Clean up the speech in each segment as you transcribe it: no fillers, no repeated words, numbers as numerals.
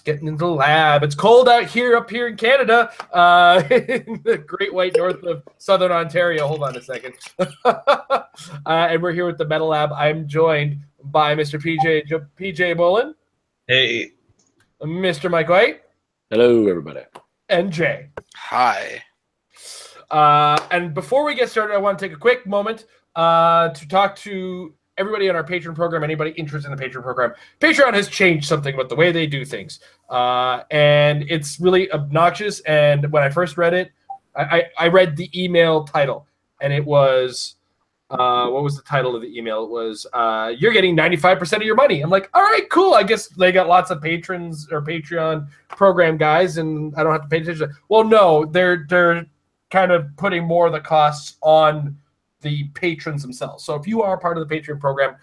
getting into the lab. It's cold out here, up here in Canada, in the Great White North of Southern Ontario. Hold on a second. And we're here with the Metal Lab. I'm joined by Mr. PJ Bolin. Hey. Mr. Mike White. Hello, everybody. And Jay. Hi. And before we get started, I want to take a quick moment to talk to everybody on our Patreon program, anybody interested in the Patreon program. Patreon has changed something about the way they do things. And it's really obnoxious. And when I first read it, I read the email title, and it was, what was the title of the email? It was, you're getting 95% of your money. I'm like, all right, cool. I guess they got lots of patrons or Patreon program guys, and I don't have to pay attention. Well, no, they're kind of putting more of the costs on the patrons themselves. So if you are part of the Patreon program,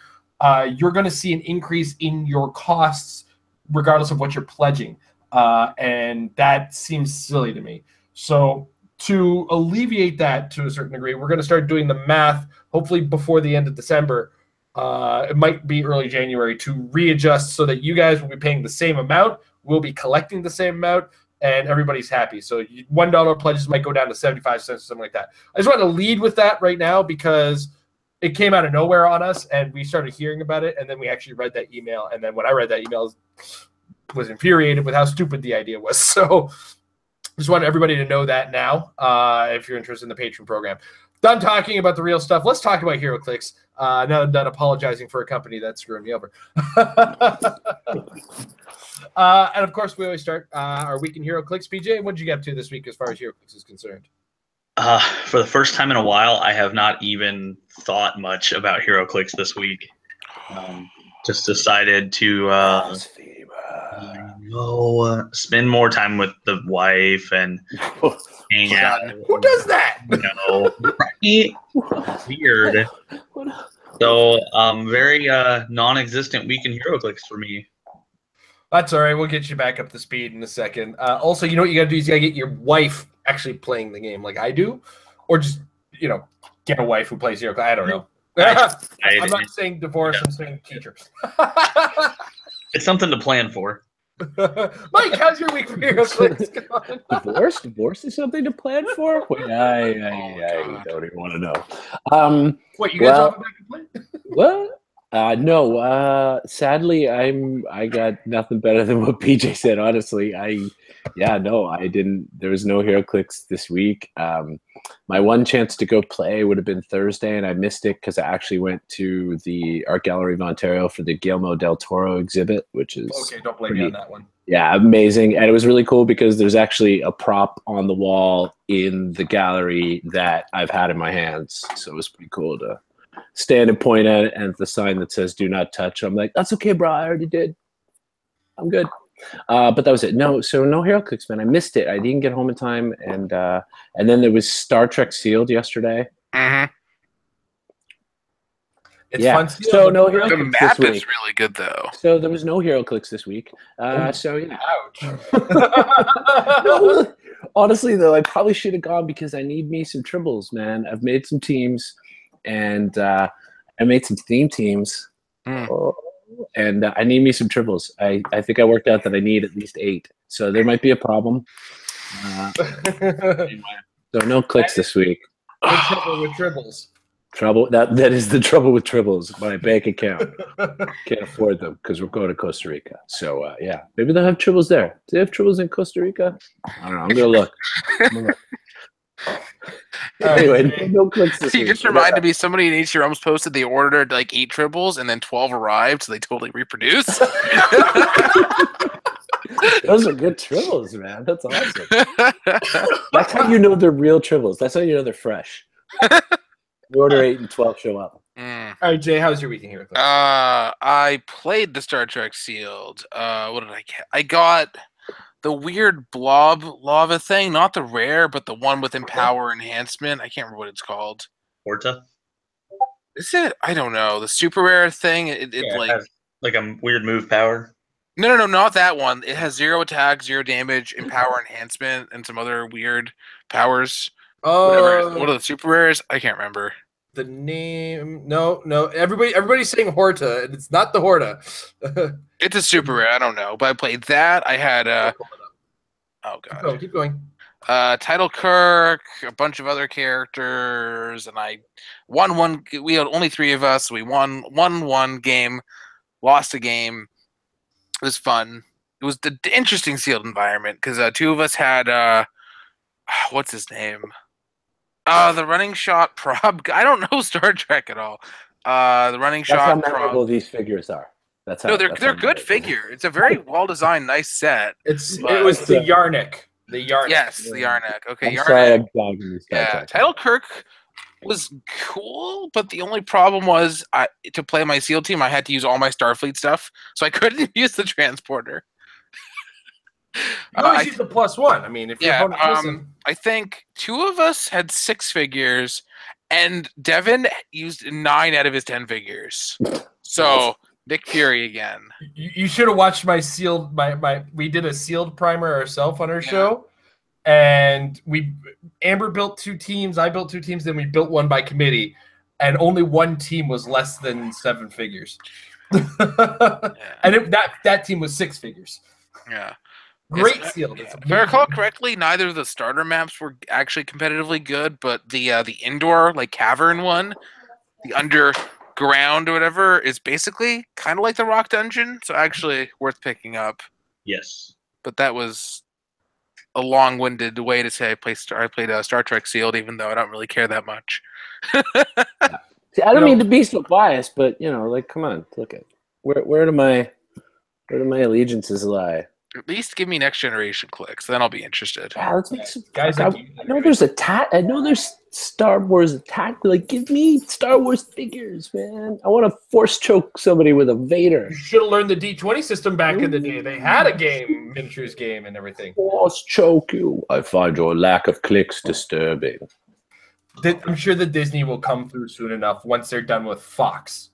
you're going to see an increase in your costs regardless of what you're pledging. And that seems silly to me. So to alleviate that to a certain degree, we're going to start doing the math, hopefully before the end of December. It might be early January to readjust so that you guys will be paying the same amount, we'll be collecting the same amount, and everybody's happy. So $1 pledges might go down to 75 cents or something like that. I just want to lead with that right now because it came out of nowhere on us, and we started hearing about it, and then we actually read that email. And then when I read that email, I was infuriated with how stupid the idea was. So just want everybody to know that now, if you're interested in the Patreon program. Done talking about the real stuff. Let's talk about Heroclix. Now that I'm done apologizing for a company that's screwing me over. And of course, we always start our week in Heroclix. PJ, what did you get up to this week as far as Heroclix is concerned? For the first time in a while, I have not even thought much about Heroclix this week. Just decided to spend more time with the wife and hang out. Who does that? Right? Weird. So, very non-existent week in Heroclix for me. That's all right. We'll get you back up to speed in a second. Also, you know what you got to do is you got to get your wife actually playing the game like I do, or just, get a wife who plays Heroclix. I don't know. I'm not saying divorce. I'm saying teacher. It's something to plan for. Mike, how's your week for Heroclix? Divorce is something to plan for? Wait, I don't even want to know. What, you guys all have back to play? What? No. Sadly, I got nothing better than what PJ said. Honestly, I didn't. There was no Heroclix this week. My one chance to go play would have been Thursday, and I missed it because I actually went to the Art Gallery of Ontario for the Guillermo del Toro exhibit, which is okay. Don't blame me on that one. Yeah, amazing, and it was really cool because there's actually a prop on the wall in the gallery that I've had in my hands, so it was pretty cool to stand and point at it, and the sign that says "Do not touch." I'm like, that's okay, bro. I already did. I'm good. But that was it. No Heroclix, man. I missed it. I didn't get home in time, and then there was Star Trek Sealed yesterday. Mm-hmm. It's fun. So no Heroclix The map this week. is really good, though. So there was no Heroclix this week. So yeah. Ouch. No, honestly, though, I probably should have gone because I need me some tribbles, man. I've made some teams, and I made some theme teams. And I need me some triples. I think I worked out that I need at least 8. So there might be a problem. So no clicks this week. Trouble with tribbles. Trouble. That is the trouble with tribbles. My bank account. Can't afford them because we're going to Costa Rica. So yeah, maybe they'll have tribbles there. Do they have tribbles in Costa Rica? I don't know. I'm gonna look. Anyway, no clicks this week. You just reminded me, somebody in HC Realms posted they ordered like 8 tribbles and then 12 arrived, so they totally reproduce. Those are good tribbles, man. That's awesome. That's how you know they're real tribbles. That's how you know they're fresh. You order 8 and 12 show up. All right, Jay, how's your weekend here? I played the Star Trek Sealed. What did I get? I got the weird blob lava thing, not the rare, but the one with empower enhancement. I can't remember what it's called. Porta? Is it? I don't know. The super rare thing. It has like a weird move power. No, not that one. It has 0 attack, 0 damage, empower enhancement, and some other weird powers. Oh, What are the super rares? I can't remember. the name. No. Everybody's saying Horta, and it's not the Horta. It's a super rare. I don't know, but I played that. I had oh god, Keep going. Title Kirk, a bunch of other characters, and I won one. We had only 3 of us. We won one game, lost a game. It was fun. It was the interesting sealed environment because 2 of us had what's his name? The running shot prob. I don't know Star Trek at all. The running shot. That's how memorable these figures are. That's how. No, they're good figure. It's a very well designed, nice set. It was the Yarnik. The Yarnik. Yes, the Yarnik. Okay, I'm Yarnik. sorry, I'm dogging this guy. Title Kirk was cool, but the only problem was to play my SEAL team, I had to use all my Starfleet stuff, so I couldn't use the transporter. You always use the +1. I mean, if you're I think 2 of us had 6 figures, and Devin used 9 out of his 10 figures. So Nick Fury again. You should have watched my sealed. We did a sealed primer ourselves on our show, and Amber built 2 teams. I built 2 teams. Then we built one by committee, and only one team was less than 7 figures. And that team was 6 figures. Yeah. Great sealed. If I recall correctly, neither of the starter maps were actually competitively good, but the indoor cavern one, the underground or whatever, is basically kind of like the rock dungeon, so actually worth picking up. Yes. But that was a long-winded way to say I played Star Trek Sealed, even though I don't really care that much. See, I don't mean to be so biased, but come on, look at where do my allegiances lie? At least give me Next Generation clicks, then I'll be interested. Yeah, let's make some guys. I know there's I know there's Star Wars attack. Give me Star Wars figures, man. I want to force choke somebody with a Vader. You should have learned the D20 system back in the day. They had a game, miniatures game, and everything. Force choke you. I find your lack of clicks disturbing. I'm sure the Disney will come through soon enough once they're done with Fox.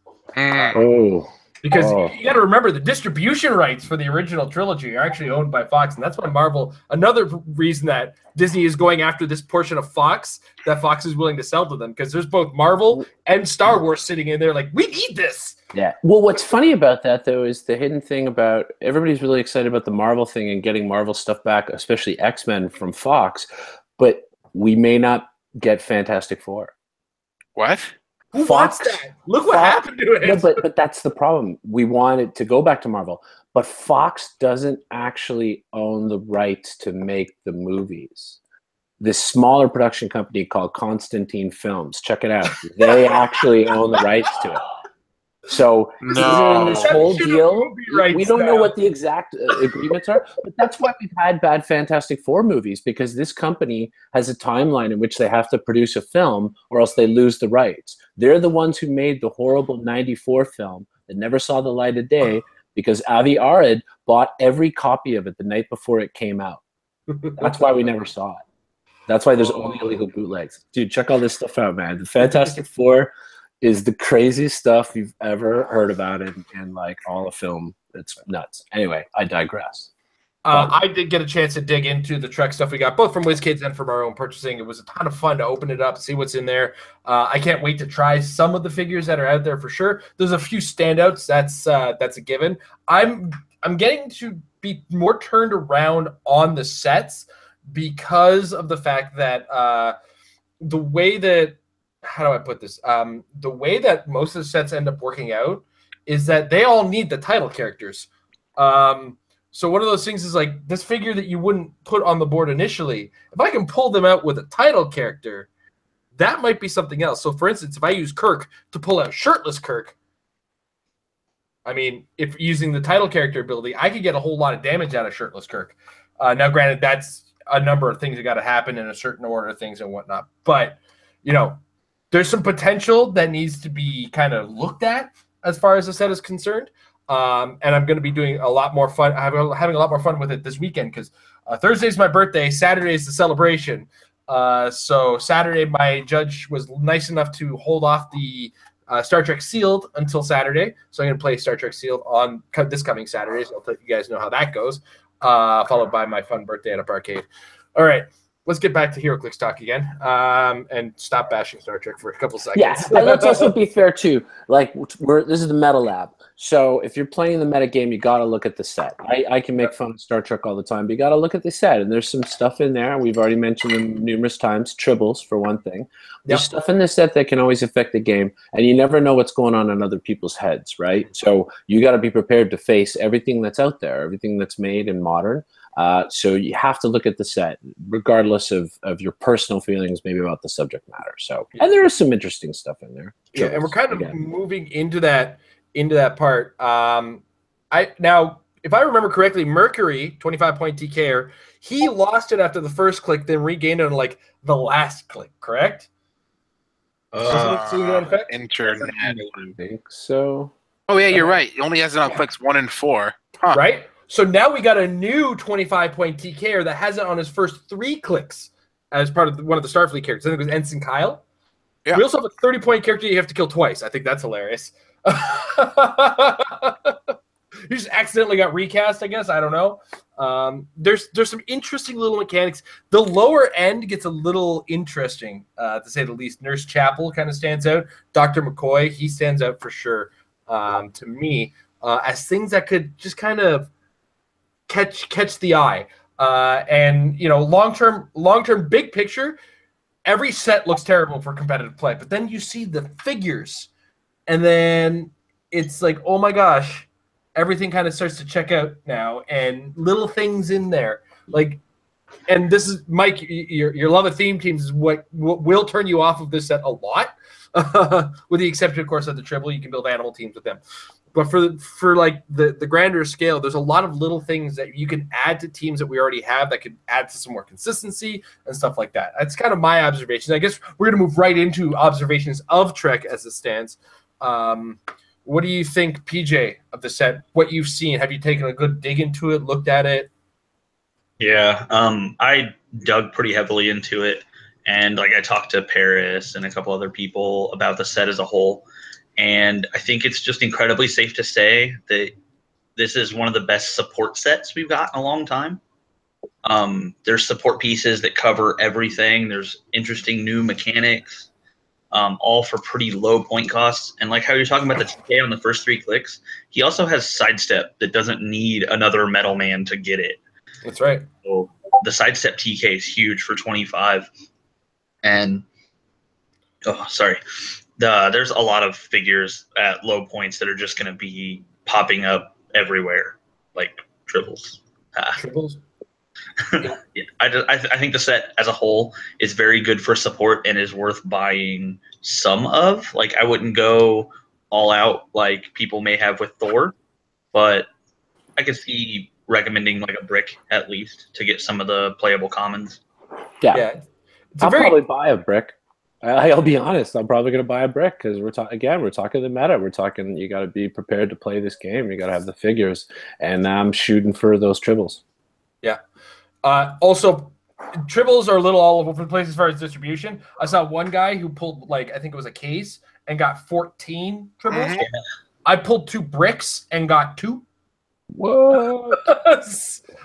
Because you got to remember the distribution rights for the original trilogy are actually owned by Fox, and that's why Marvel. Another reason that Disney is going after this portion of Fox that Fox is willing to sell to them, because there's both Marvel and Star Wars sitting in there like, we need this. Yeah. Well, what's funny about that though is the hidden thing about everybody's really excited about the Marvel thing and getting Marvel stuff back, especially X-Men from Fox, but we may not get Fantastic Four. What? Who wants that? Look what happened to it. No, but that's the problem. We want it to go back to Marvel, but Fox doesn't actually own the rights to make the movies. This smaller production company called Constantine Films, check it out. They actually own the rights to it. So this whole deal, we don't know what the exact agreements are, but that's why we've had bad Fantastic Four movies, because this company has a timeline in which they have to produce a film or else they lose the rights. They're the ones who made the horrible 94 film that never saw the light of day because Avi Arad bought every copy of it the night before it came out. That's why we never saw it. That's why there's only illegal bootlegs. Dude, check all this stuff out, man. The Fantastic Four is the craziest stuff you've ever heard about in all of film. It's nuts. Anyway, I digress. I did get a chance to dig into the Trek stuff we got, both from WizKids and from our own purchasing. It was a ton of fun to open it up, see what's in there. I can't wait to try some of the figures that are out there for sure. There's a few standouts. That's a given. I'm getting to be more turned around on the sets because of the fact that the way that, how do I put this? The way that most of the sets end up working out is that they all need the title characters. So one of those things is like this figure that you wouldn't put on the board initially. If I can pull them out with a title character, that might be something else. So for instance, if I use Kirk to pull out shirtless Kirk, I mean, if using the title character ability, I could get a whole lot of damage out of shirtless Kirk. Now, granted, that's a number of things that got to happen in a certain order of things and whatnot. But, there's some potential that needs to be kind of looked at as far as the set is concerned. And I'm going to be doing a lot more fun, having a lot more fun with it this weekend because Thursday's my birthday, Saturday is the celebration. So Saturday, my judge was nice enough to hold off the Star Trek Sealed until Saturday. So I'm going to play Star Trek Sealed on this coming Saturday. So I'll let you guys know how that goes, followed by my fun birthday at a arcade. All right. let's get back to Heroclix talk again, and stop bashing Star Trek for a couple seconds. Yeah, and let's also be fair too. Like, this is the meta lab, so if you're playing the meta game, you got to look at the set. I can make fun of Star Trek all the time, but you got to look at the set, and there's some stuff in there. We've already mentioned them numerous times. Tribbles, for one thing. There's stuff in the set that can always affect the game, and you never know what's going on in other people's heads, right? So you got to be prepared to face everything that's out there, everything that's made and modern. So you have to look at the set, regardless of your personal feelings, maybe about the subject matter. So, and there is some interesting stuff in there. Yeah, and we're kind of moving into that part. Now, if I remember correctly, Mercury, 25-point TKer, he lost it after the first click, then regained it on like the last click. Correct? Internet. I think so. Oh yeah, you're right. He only has it on clicks 1 and 4. Huh. Right? So now we got a new 25-point TKer that has it on his first 3 clicks as part of one of the Starfleet characters. I think it was Ensign Kyle. Yeah. We also have a 30-point character you have to kill twice. I think that's hilarious. You just accidentally got recast, I guess. I don't know. There's some interesting little mechanics. The lower end gets a little interesting, to say the least. Nurse Chapel kind of stands out. Dr. McCoy, he stands out for sure to me as things that could just kind of catch the eye. And long-term big picture, every set looks terrible for competitive play. But then you see the figures, and then it's like, oh my gosh, everything kind of starts to check out now, and little things in there. Like, and this is, Mike, your love of theme teams is what will turn you off of this set a lot. With the exception, of course, of the Tribble. You can build animal teams with them. But for like the grander scale, there's a lot of little things that you can add to teams that we already have that could add to some more consistency and stuff like that. That's kind of my observations. I guess we're going to move right into observations of Trek as it stands. What do you think, PJ, of the set? What you've seen? Have you taken a good dig into it, looked at it? Yeah, I dug pretty heavily into it. And like I talked to Paris and a couple other people about the set as a whole. And I think it's just incredibly safe to say that this is one of the best support sets we've got in a long time. There's support pieces that cover everything. There's interesting new mechanics, all for pretty low point costs. And like how you're talking about the TK on the first 3 clicks, he also has sidestep that doesn't need another metal man to get it. That's right. So the sidestep TK is huge for 25. And, there's a lot of figures at low points that are just going to be popping up everywhere, like Tribbles. Tribbles? Yeah, I think the set as a whole is very good for support and is worth buying some of. Like, I wouldn't go all out like people may have with Thor, but I could see recommending like a brick at least to get some of the playable commons. Yeah. I'll probably buy a brick. I'll be honest. I'm probably going to buy a brick because we're talking the meta. We're talking you got to be prepared to play this game. You got to have the figures, and I'm shooting for those Tribbles. Yeah. Also, Tribbles are a little all over the place as far as distribution. I saw one guy who pulled I think it was a case and got 14 Tribbles. Mm-hmm. I pulled 2 bricks and got 2. What?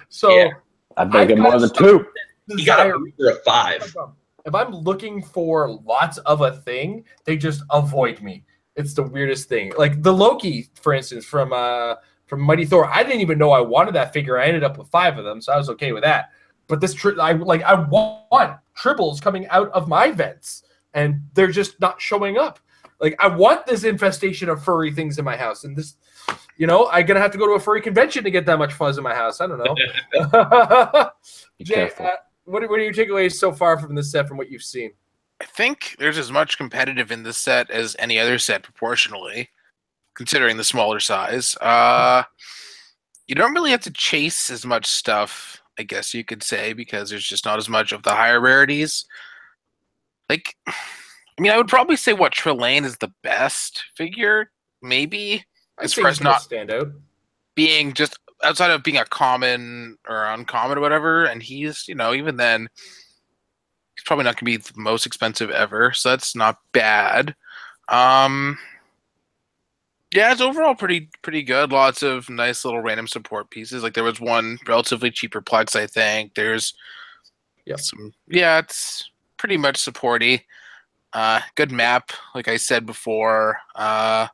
So yeah. I bet get more than 2. You got a booster of 5. If I'm looking for lots of a thing, they just avoid me. It's the weirdest thing. Like the Loki, for instance, from Mighty Thor. I didn't even know I wanted that figure. I ended up with 5 of them, so I was okay with that. But this I want Tribbles coming out of my vents, and they're just not showing up. Like, I want this infestation of furry things in my house, and this, I'm gonna have to go to a furry convention to get that much fuzz in my house. I don't know. Jay, what are your takeaways so far from this set, from what you've seen? I think there's as much competitive in this set as any other set proportionally, considering the smaller size. You don't really have to chase as much stuff, I guess you could say, because there's just not as much of the higher rarities. Like, I would probably say Trelane is the best figure, maybe, as far as not stand out, being just outside of being a common or uncommon or whatever. And he's, even then, he's probably not going to be the most expensive ever, so that's not bad. Yeah, it's overall pretty good. Lots of nice little random support pieces. Like, there was one relatively cheaper Plex, I think. There's Yep. Yeah, it's pretty much supporty. Good map, like I said before. Yeah.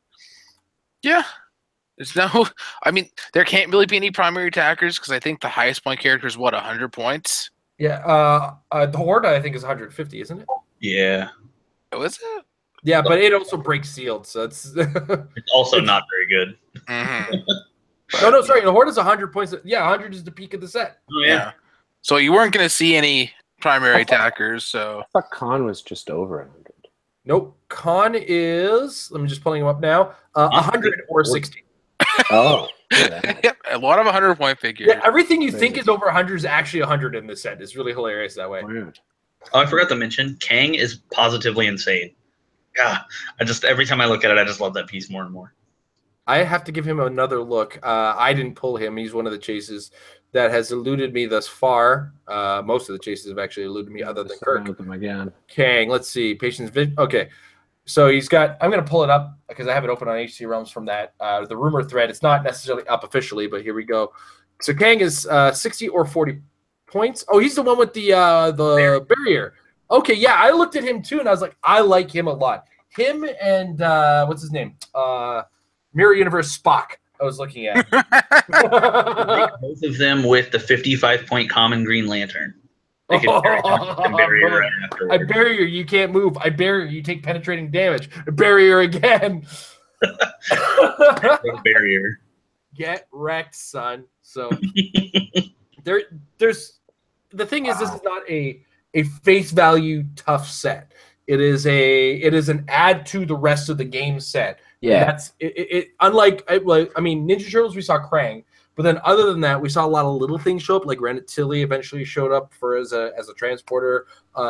There's no, I mean, there can't really be any primary attackers because I think the highest point character is what, 100 points? Yeah, the Horde I think is 150, isn't it? Yeah. Oh, is it? Yeah, but it also breaks sealed, so it's It's also not very good. Mm-hmm. no, sorry, the Horde is 100 points. Yeah, 100 is the peak of the set. Oh, Yeah. So you weren't going to see any primary attackers, so. I thought Khan was just over 100. Nope. Con is, let me just pulling him up now, 100 or 60. Oh. Yep, a lot of 100-point figures. Yeah, everything you think is over 100 is actually 100 in this set. It's really hilarious that way. Weird. Oh, I forgot to mention, Kang is positively insane. God, every time I look at it, I just love that piece more and more. I have to give him another look. I didn't pull him. He's one of the chases that has eluded me thus far. Most of the chases have actually eluded me, other than Kirk. Them again. Kang, let's see. Patience. Okay. So he's got, I'm going to pull it up because I have it open on HC Realms from that, the rumor thread. It's not necessarily up officially, but here we go. So Kang is 60 or 40 points. Oh, he's the one with the barrier. Okay, yeah, I looked at him too, and I was like, I like him a lot. Him and, what's his name? Mirror Universe Spock, I was looking at. Both of them with the 55-point common Green Lantern. They could barrier I barrier, you can't move. I barrier, you take penetrating damage. I barrier again. Barrier. Get wrecked, son. So there's the thing is, this is not a face value tough set. It is an add to the rest of the game set. Yeah, and that's it. Unlike I mean, Ninja Turtles, we saw Krang. But then, other than that, we saw a lot of little things show up. Like Rennet Tilly eventually showed up as a transporter.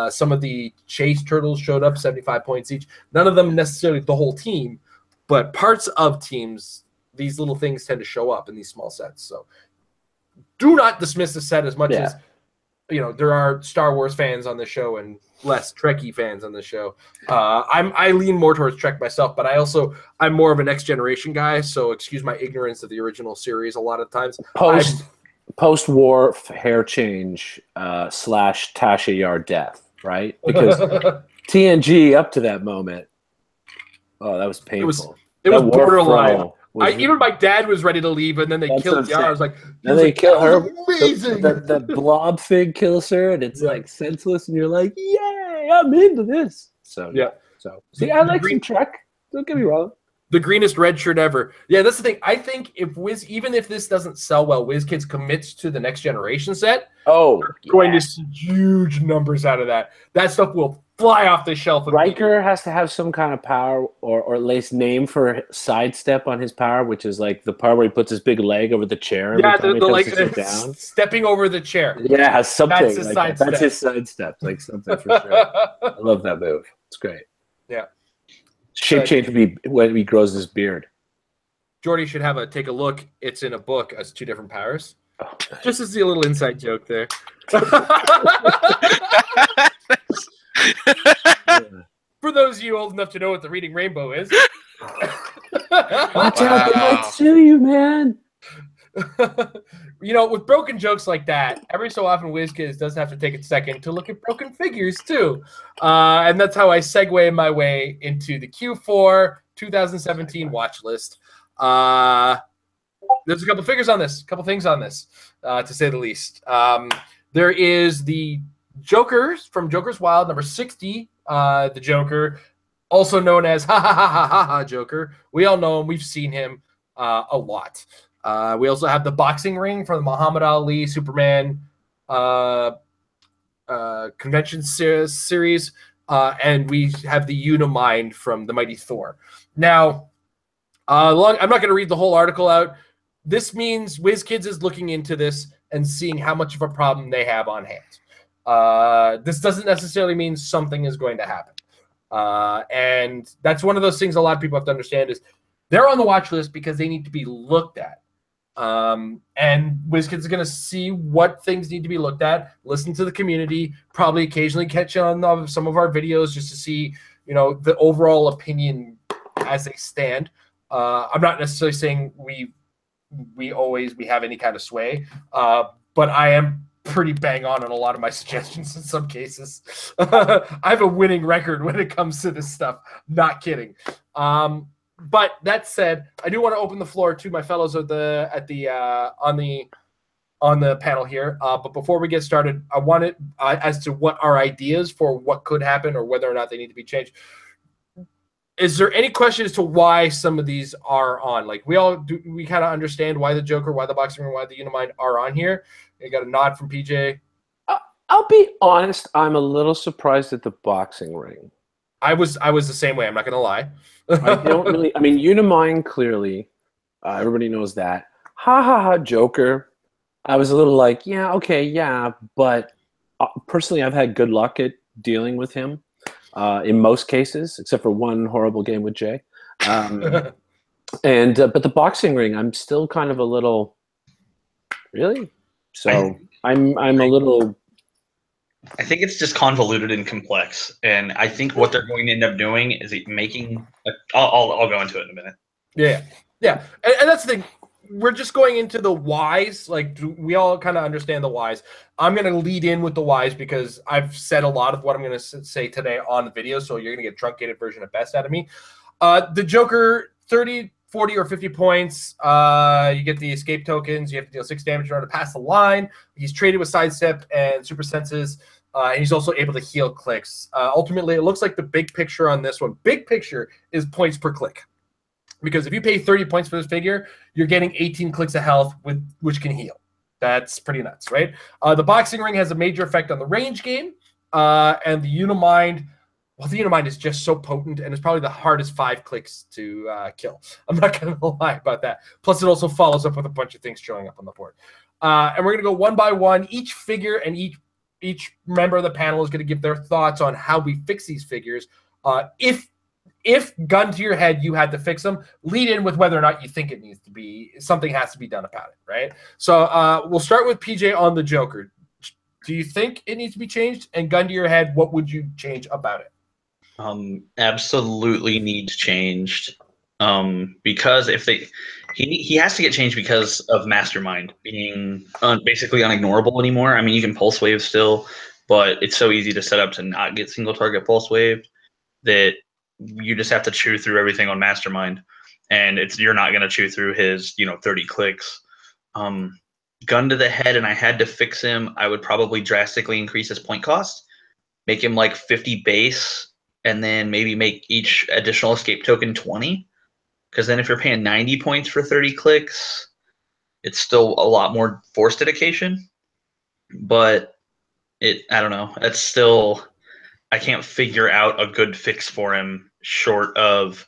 Some of the Chase Turtles showed up, 75 points each. None of them necessarily the whole team, but parts of teams. These little things tend to show up in these small sets. So, do not dismiss the set as much as there are Star Wars fans on the show and less Trekkie fans on the show. I lean more towards Trek myself, but I'm more of a Next Generation guy, so excuse my ignorance of the original series a lot of times. Post-war hair change / Tasha Yar death, right? Because TNG up to that moment, that was painful. It was borderline. Even my dad was ready to leave, and then they killed Yar. I was like, and they kill her. Amazing. The blob thing kills her, and it's like senseless, and you're like, yay, I'm into this. So yeah. So see, I like some Trek. Don't get me wrong. The greenest red shirt ever. Yeah, that's the thing. I think even if this doesn't sell well, WizKids commits to the Next Generation set. Going to see huge numbers out of that. That stuff will fly off the shelf. Riker has to have some kind of power, or at least name for sidestep on his power, which is like the part where he puts his big leg over the chair. Yeah, the stepping over the chair. Yeah, something. That's his sidestep. That's his sidestep. Like something for sure. I love that move. It's great. Yeah. Shape change would be when he grows his beard. Jordy should take a look. It's in a book as 2 different powers. Oh, nice. Just to see a little inside joke there. For those of you old enough to know what the Reading Rainbow is. Watch out, they might sue you, man. With broken jokes like that, every so often WizKids does have to take a second to look at broken figures too. And that's how I segue my way into the Q4 2017 watch list. There's a couple figures on this, to say the least. There is the Jokers from Joker's Wild, number 60, the Joker, also known as Joker. We all know him. We've seen him a lot. We also have the boxing ring from the Muhammad Ali Superman convention series, and we have the Unimind from the Mighty Thor. Now, I'm not going to read the whole article out. This means WizKids is looking into this and seeing how much of a problem they have on hand. This doesn't necessarily mean something is going to happen. And that's one of those things a lot of people have to understand is they're on the watch list because they need to be looked at. And WizKids is going to see what things need to be looked at, listen to the community, probably occasionally catch on some of our videos just to see, the overall opinion as they stand. I'm not necessarily saying we have any kind of sway, but I am pretty bang on a lot of my suggestions in some cases. I have a winning record when it comes to this stuff. Not kidding. But that said, I do want to open the floor to my fellows on the panel here. But before we get started, I wanted as to what our ideas for what could happen or whether or not they need to be changed. Is there any question as to why some of these are on? Like we kind of understand why the Joker, why the Boxing Ring, why the Unimind are on here. You got a nod from PJ. I'll be honest. I'm a little surprised at the Boxing Ring. I was the same way. I'm not going to lie. I don't really. I mean, Unimind clearly. Everybody knows that. Ha ha ha, Joker. I was a little like, yeah, okay, yeah, but personally, I've had good luck at dealing with him. In most cases, except for one horrible game with Jay. But the Boxing Ring, I'm still kind of a little really. So I'm a little. I think it's just convoluted and complex, and I think what they're going to end up doing is making. I'll go into it in a minute. Yeah, and that's the thing. We're just going into the whys. Like we all kind of understand the whys. I'm going to lead in with the whys because I've said a lot of what I'm going to say today on the video, so you're going to get a truncated version at best out of me. The Joker, 30, 40, or 50 points. You get the escape tokens. You have to deal 6 damage in order to pass the line. He's traded with sidestep and super senses. And he's also able to heal clicks. Ultimately, it looks like the big picture on this one. Big picture is points per click. Because if you pay 30 points for this figure, you're getting 18 clicks of health, which can heal. That's pretty nuts, right? The Boxing Ring has a major effect on the range game. And the Unimind, well, the Unimind is just so potent, and it's probably the hardest 5 clicks to kill. I'm not going to lie about that. Plus, it also follows up with a bunch of things showing up on the board. And we're going to go one by one. Each figure and each member of the panel is going to give their thoughts on how we fix these figures. If gun to your head, you had to fix them, lead in with whether or not you think it needs to be, something has to be done about it, right? So we'll start with PJ on the Joker. Do you think it needs to be changed? And gun to your head, what would you change about it? Absolutely needs changed. Because if he has to get changed because of Mastermind being basically unignorable anymore. I mean, you can pulse wave still, but it's so easy to set up to not get single target pulse wave that you just have to chew through everything on Mastermind, and you're not going to chew through his 30 clicks. Gun to the head, and I had to fix him. I would probably drastically increase his point cost, make him like 50 base, and then maybe make each additional escape token 20. Because then if you're paying 90 points for 30 clicks, it's still a lot more force dedication. But I don't know. It's still, I can't figure out a good fix for him short of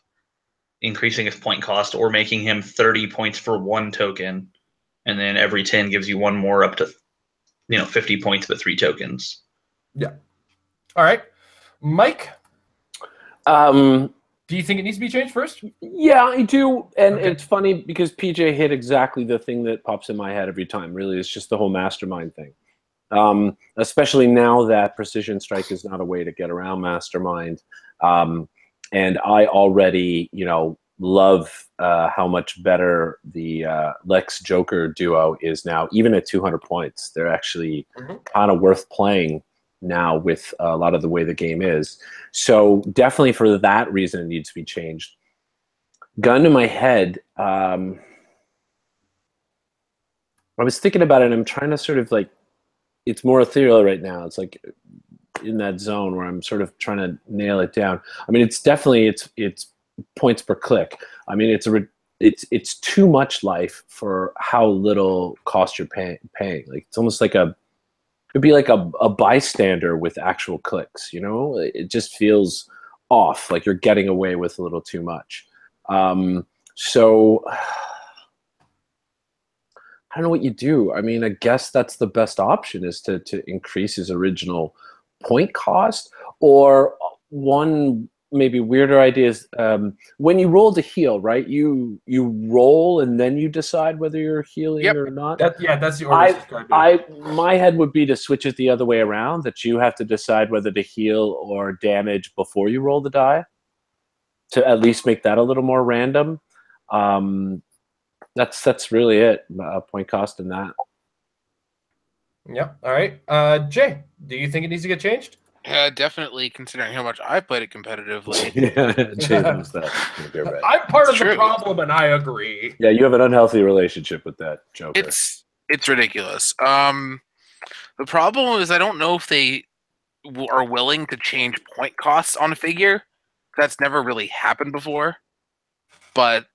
increasing his point cost or making him 30 points for 1 token, and then every 10 gives you 1 more up to 50 points with 3 tokens. Yeah. All right, Mike. Do you think it needs to be changed first? Yeah, I do. And It's funny because PJ hit exactly the thing that pops in my head every time. Really, it's just the whole Mastermind thing. Especially now that Precision Strike is not a way to get around Mastermind. And I already, love how much better the Lex Joker duo is now, even at 200 points. They're actually kind of worth playing now with a lot of the way the game is. So definitely for that reason, it needs to be changed. Gun to my head, I was thinking about it, and I'm trying to sort of it's more ethereal right now. It's like in that zone where I'm sort of trying to nail it down. I mean, it's definitely it's points per click. I mean, it's too much life for how little cost you're paying. Like it's almost like it'd be like a bystander with actual clicks. It just feels off. Like you're getting away with a little too much. So I don't know what you do. I mean, I guess that's the best option is to increase his original point cost, or one maybe weirder idea is when you roll to heal, right? You roll and then you decide whether you're healing or not. That's the order. My head would be to switch it the other way around, that you have to decide whether to heal or damage before you roll the die, to at least make that a little more random. That's really it. Point cost in that. Yep. All right. Jay, do you think it needs to get changed? Definitely, considering how much I've played it competitively. Yeah, Jay loves that. You're right. I'm part It's of the true. problem, and I agree. Yeah, you have an unhealthy relationship with that Joker. It's ridiculous. The problem is I don't know if they are willing to change point costs on a figure. That's never really happened before. But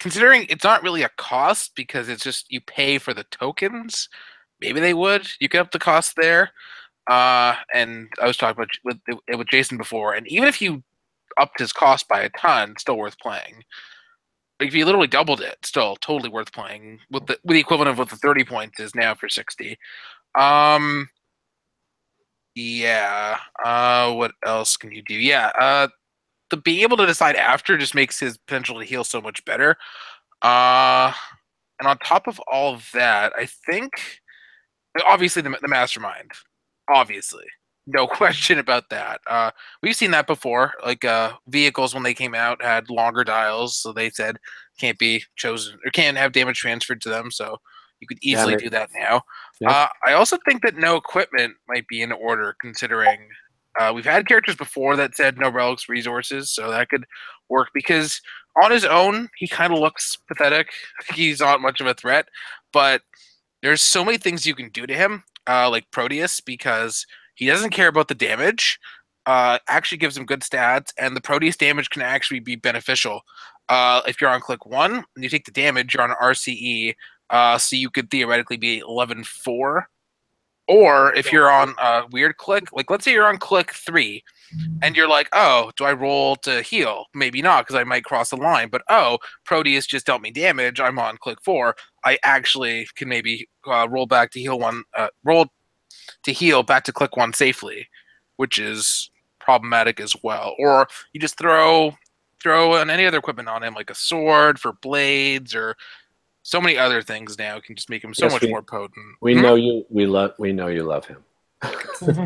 considering it's not really a cost because it's just you pay for the tokens, maybe they would. You could up the cost there. And I was talking about with Jason before, and even if you upped his cost by a ton, still worth playing. Like if you literally doubled it, still totally worth playing with the equivalent of what the 30 points is now for 60. Yeah. What else can you do? Yeah. The being able to decide after just makes his potential to heal so much better. And on top of all of that, I think obviously the mastermind, obviously, no question about that. We've seen that before. Like vehicles when they came out had longer dials, so they said can't be chosen or can't have damage transferred to them. So you could easily do that now. Yeah. I also think that no equipment might be in order, considering we've had characters before that said no relics resources, so that could work because on his own he kind of looks pathetic. He's not much of a threat, but there's so many things you can do to him, like Proteus, because he doesn't care about the damage. Actually gives him good stats, and the Proteus damage can actually be beneficial. If you're on click 1 and you take the damage, you're on RCE, so you could theoretically be 11-4. Or if you're on a weird click, like let's say you're on click 3, and you're like, oh, do I roll to heal? Maybe not, because I might cross the line. But oh, Proteus just dealt me damage. I'm on click 4. I actually can maybe roll back to heal roll to heal back to click 1 safely, which is problematic as well. Or you just throw on any other equipment on him, like a sword for blades, or so many other things now can just make him so much more potent. We know you. We know you love him.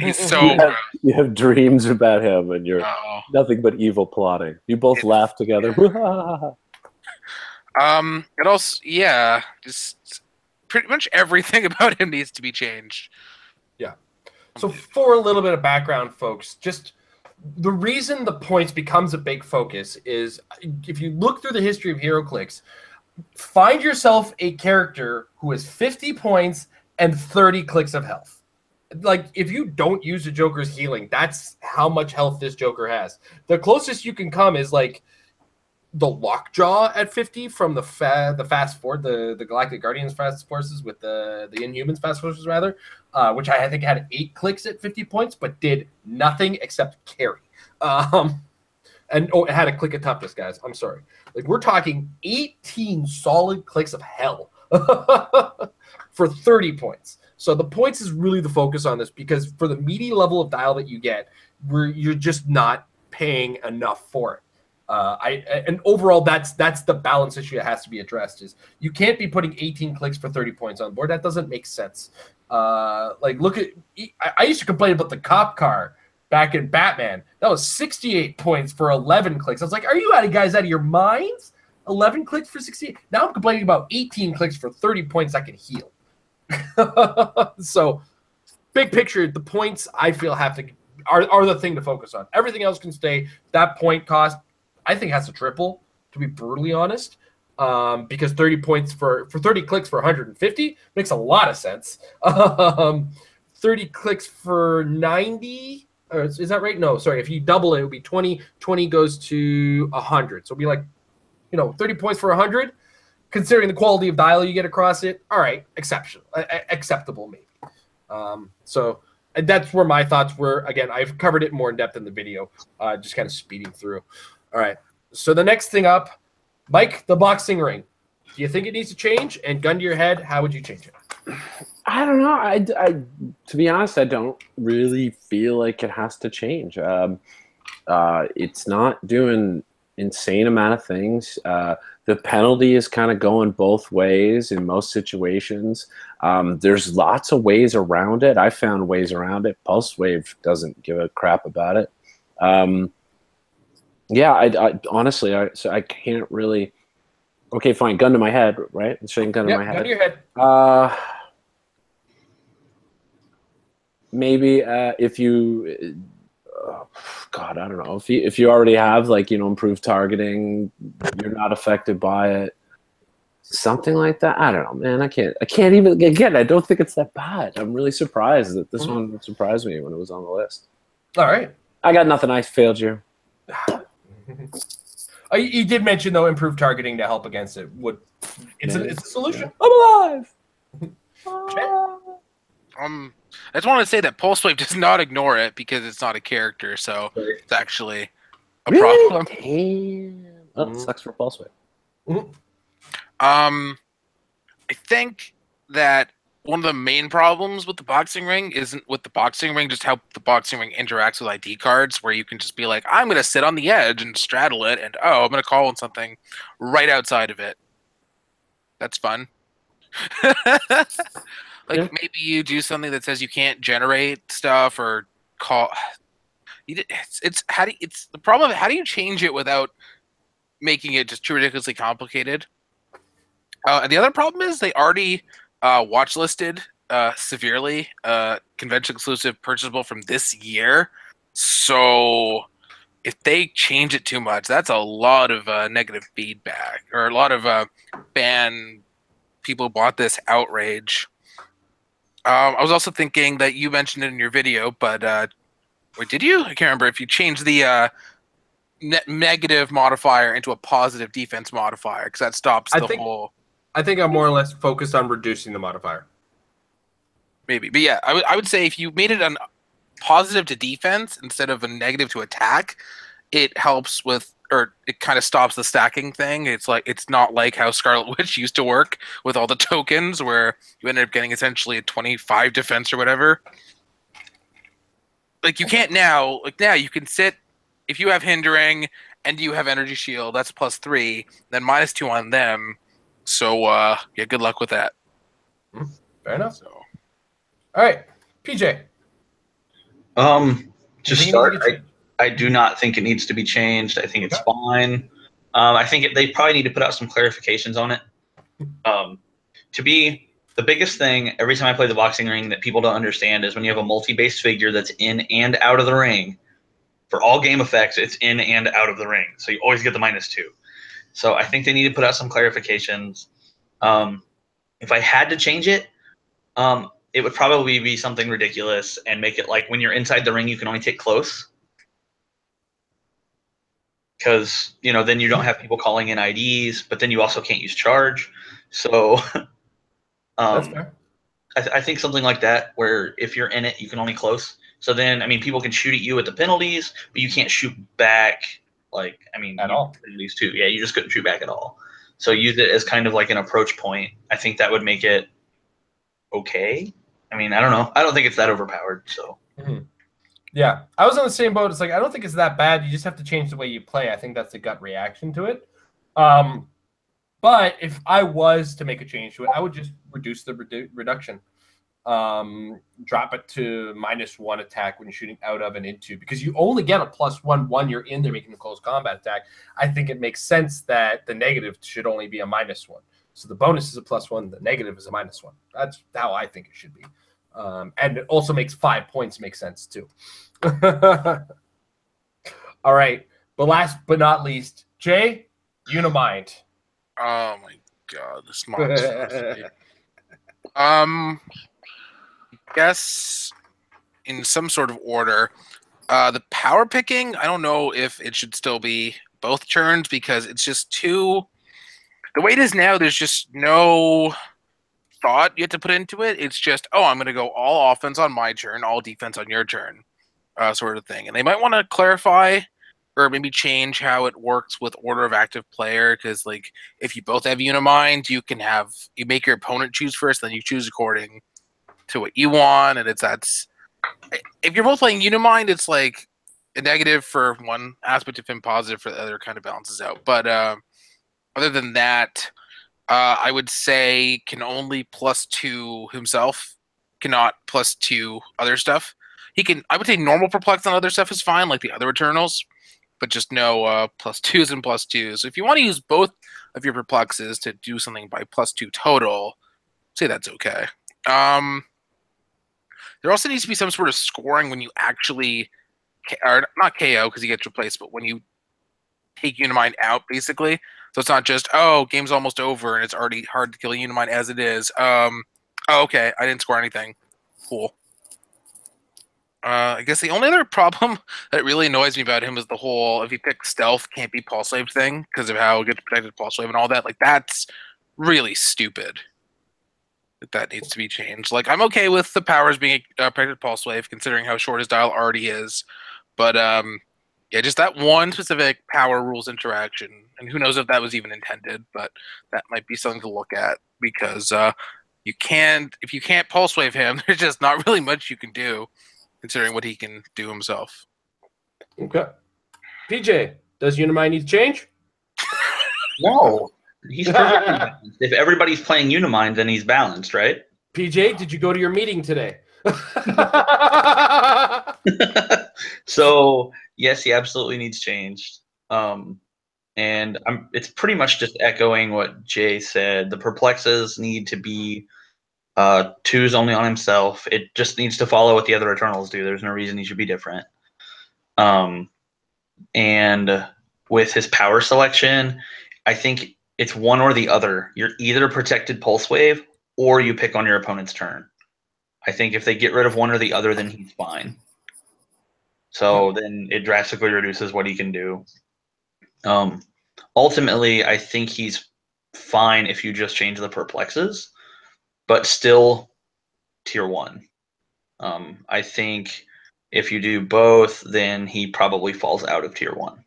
He's so you have dreams about him, and you're nothing but evil plotting. You both laugh together. It also, yeah, just pretty much everything about him needs to be changed. Yeah. So for a little bit of background, folks, just the reason the points becomes a big focus is if you look through the history of Heroclix, find yourself a character who has 50 points and 30 clicks of health. Like, if you don't use the Joker's healing, that's how much health this Joker has. The closest you can come is like the Lockjaw at 50 from the Fast Force, the Galactic Guardians Fast Forces with the Inhumans Fast Forces, rather, which I think had 8 clicks at 50 points, but did nothing except carry. And it had a click of toughness, guys. I'm sorry. Like, we're talking 18 solid clicks of hell for 30 points. So the points is really the focus on this, because for the meaty level of dial that you get, you're just not paying enough for it. And overall, that's the balance issue that has to be addressed. Is you can't be putting 18 clicks for 30 points on board. That doesn't make sense. Like, look at, I used to complain about the cop car back in Batman. That was 68 points for 11 clicks. I was like, are you guys out of your minds? 11 clicks for 68. Now I'm complaining about 18 clicks for 30 points I can heal. So, big picture, the points I feel are the thing to focus on. Everything else can stay. That point cost, I think, has to triple, to be brutally honest. Because 30 points for 30 clicks for 150 makes a lot of sense. 30 clicks for 90, or is that right? No, sorry. If you double it, it would be 20. 20 goes to 100. So it'll be like, 30 points for 100. Considering the quality of dial you get across it, all right, acceptable maybe. So and that's where my thoughts were. Again, I've covered it more in depth in the video, just kind of speeding through. All right, so the next thing up, Mike, the boxing ring. Do you think it needs to change? And gun to your head, how would you change it? I don't know. I to be honest, I don't really feel like it has to change. It's not doing insane amount of things. The penalty is kind of going both ways in most situations. There's lots of ways around it. I found ways around it. Pulse Wave doesn't give a crap about it. Yeah, I honestly, I can't really. Okay, fine. Gun to my head, right? Saying gun to my head. Gun to your head. maybe if you, God, I don't know, if you already have like improved targeting, you're not affected by it. Something like that. I don't know, man. I can't even, again, I don't think it's that bad. I'm really surprised that this one surprised me when it was on the list. All right. I got nothing. I failed you. You did mention, though, improved targeting to help against it. It's a solution. I'm alive. I just want to say that Pulse Wave does not ignore it because it's not a character, so it's actually a problem. Damn. Oh, it sucks for Pulse Wave. I think that one of the main problems with the boxing ring isn't with the boxing ring, just how the boxing ring interacts with ID cards, where you can just be like, I'm going to sit on the edge and straddle it, and I'm going to call on something right outside of it. That's fun. Maybe you do something that says you can't generate stuff or call. It's the problem. How do you change it without making it just too ridiculously complicated? And the other problem is they already watch listed severely convention exclusive purchasable from this year. So if they change it too much, that's a lot of negative feedback, or a lot of ban people who bought this outrage. I was also thinking that you mentioned it in your video, but wait, did you? I can't remember if you changed the negative modifier into a positive defense modifier, because that stops the whole. I think I'm more or less focused on reducing the modifier. Maybe, but yeah, I would say if you made it a positive to defense instead of a negative to attack, it helps with, or it kind of stops the stacking thing. It's not like how Scarlet Witch used to work with all the tokens, where you ended up getting essentially a 25 defense or whatever. Like you can't now. Like now, you can sit if you have hindering and you have energy shield. That's +3, then -2 on them. So yeah, good luck with that. Fair enough. So, all right, PJ. To start, I do not think it needs to be changed. I think it's fine. I think they probably need to put out some clarifications on it. To be the biggest thing, every time I play the boxing ring that people don't understand is when you have a multi-base figure that's in and out of the ring, for all game effects, it's in and out of the ring. So you always get the -2. So I think they need to put out some clarifications. If I had to change it, it would probably be something ridiculous and make it like when you're inside the ring, you can only take close. Because, then you don't have people calling in IDs, but then you also can't use charge. So That's fair. I think something like that, where if you're in it, you can only close. So then, people can shoot at you at the penalties, but you can't shoot back. At all. Penalties too. Yeah, you just couldn't shoot back at all. So use it as kind of like an approach point. I think that would make it okay. I don't know. I don't think it's that overpowered. So. Yeah, I was on the same boat. It's like, I don't think it's that bad. You just have to change the way you play. I think that's the gut reaction to it. But if I was to make a change to it, I would just reduce the reduction. Drop it to -1 attack when you're shooting out of and into, because you only get a +1 when you're in there making the close combat attack. I think it makes sense that the negative should only be a -1. So the bonus is a +1, the negative is a -1. That's how I think it should be. And it also makes 5 points make sense too. All right. But last but not least, Jay, Unimind. Oh my god, this monster. I guess in some sort of order. The power picking, I don't know if it should still be both turns, because it's just too. The way it is now, there's just no thought you have to put into it. It's just, I'm going to go all offense on my turn, all defense on your turn, sort of thing. And they might want to clarify or maybe change how it works with order of active player, because like if you both have Unimind, you make your opponent choose first, then you choose according to what you want, and if you're both playing Unimind, it's like a negative for one aspect of him, positive for the other, kind of balances out. But other than that, I would say can only +2 himself, cannot +2 other stuff. He can. I would say normal perplex on other stuff is fine, like the other Eternals, but just no +2s and +2s. So if you want to use both of your perplexes to do something by +2 total, say that's okay. there also needs to be some sort of scoring when you actually, or not KO because he gets replaced, but when you take Unimind out, basically. So it's not just, oh, game's almost over and it's already hard to kill Unimind as it is. Oh, okay, I didn't score anything. Cool. I guess the only other problem that really annoys me about him is the whole, if you pick stealth, can't be Pulse Wave thing because of how it gets protected Pulse Wave and all that. Like, that's really stupid. That needs to be changed. Like, I'm okay with the powers being protected Pulse Wave, considering how short his dial already is. But, yeah, just that one specific power rules interaction. And who knows if that was even intended, but that might be something to look at because if you can't Pulse Wave him, there's just not really much you can do, considering what he can do himself. Okay. PJ, does Unimind need to change? No. He's perfectly balanced. If everybody's playing Unimind, then he's balanced, right? PJ, did you go to your meeting today? So, yes, he absolutely needs changed. And it's pretty much just echoing what Jay said. The perplexes need to be 2s only on himself. It just needs to follow what the other Eternals do. There's no reason he should be different. And with his power selection, I think it's one or the other. You're either protected Pulse Wave or you pick on your opponent's turn. I think if they get rid of one or the other, then he's fine. So then it drastically reduces what he can do. Ultimately, I think he's fine if you just change the perplexes, but still tier 1. I think if you do both, then he probably falls out of tier 1.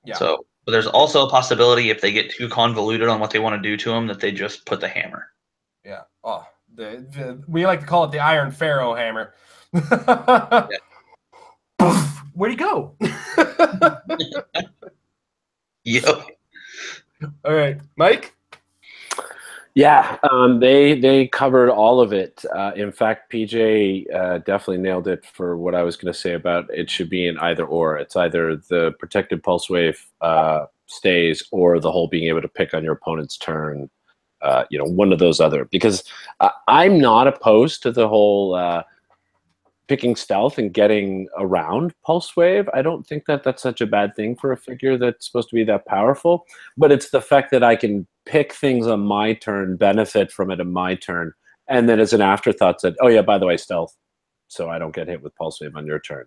Yeah. So, but there's also a possibility if they get too convoluted on what they want to do to him that they just put the hammer. Yeah. Oh, we like to call it the Iron Pharaoh hammer. Yeah. Where'd he go? Yep. All right, Mike. Yeah, they covered all of it. In fact, PJ definitely nailed it for what I was going to say about it should be an either or. It's either the protected Pulse Wave stays or the whole being able to pick on your opponent's turn. One of those other. Because I'm not opposed to the whole picking stealth and getting around Pulse Wave. I don't think that that's such a bad thing for a figure that's supposed to be that powerful. But it's the fact that I can pick things on my turn, benefit from it on my turn, and then as an afterthought said, oh yeah, by the way, stealth, so I don't get hit with Pulse Wave on your turn.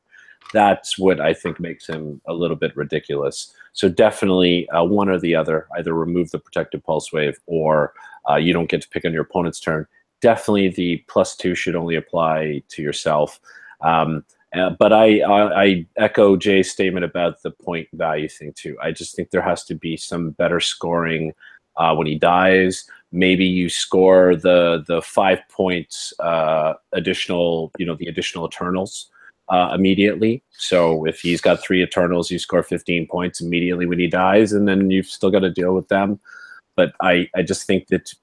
That's what I think makes him a little bit ridiculous. So definitely one or the other, either remove the protected Pulse Wave or you don't get to pick on your opponent's turn. Definitely the +2 should only apply to yourself. But I echo Jay's statement about the point value thing too. I just think there has to be some better scoring when he dies. Maybe you score the 5 points additional, the additional Eternals immediately. So if he's got 3 Eternals, you score 15 points immediately when he dies, and then you've still got to deal with them. But I just think that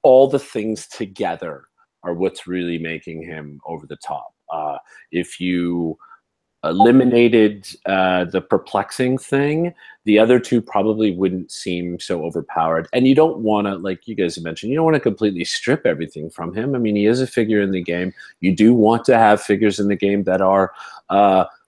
all the things together are what's really making him over the top. If you eliminated the perplexing thing, the other two probably wouldn't seem so overpowered. And you don't want to, like you guys have mentioned, you don't want to completely strip everything from him. I mean, he is a figure in the game. You do want to have figures in the game that are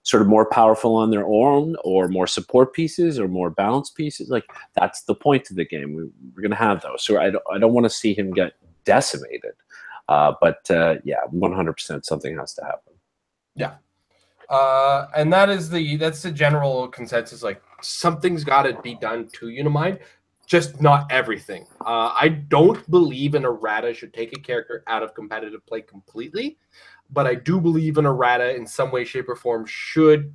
sort of more powerful on their own, or more support pieces, or more balanced pieces. Like, that's the point of the game. We're going to have those. So I don't want to see him get decimated. But yeah, 100% something has to happen. Yeah. And that's the general consensus. Like, something's got to be done to Unimind, just not everything. I don't believe an errata should take a character out of competitive play completely, but I do believe an errata in some way, shape, or form should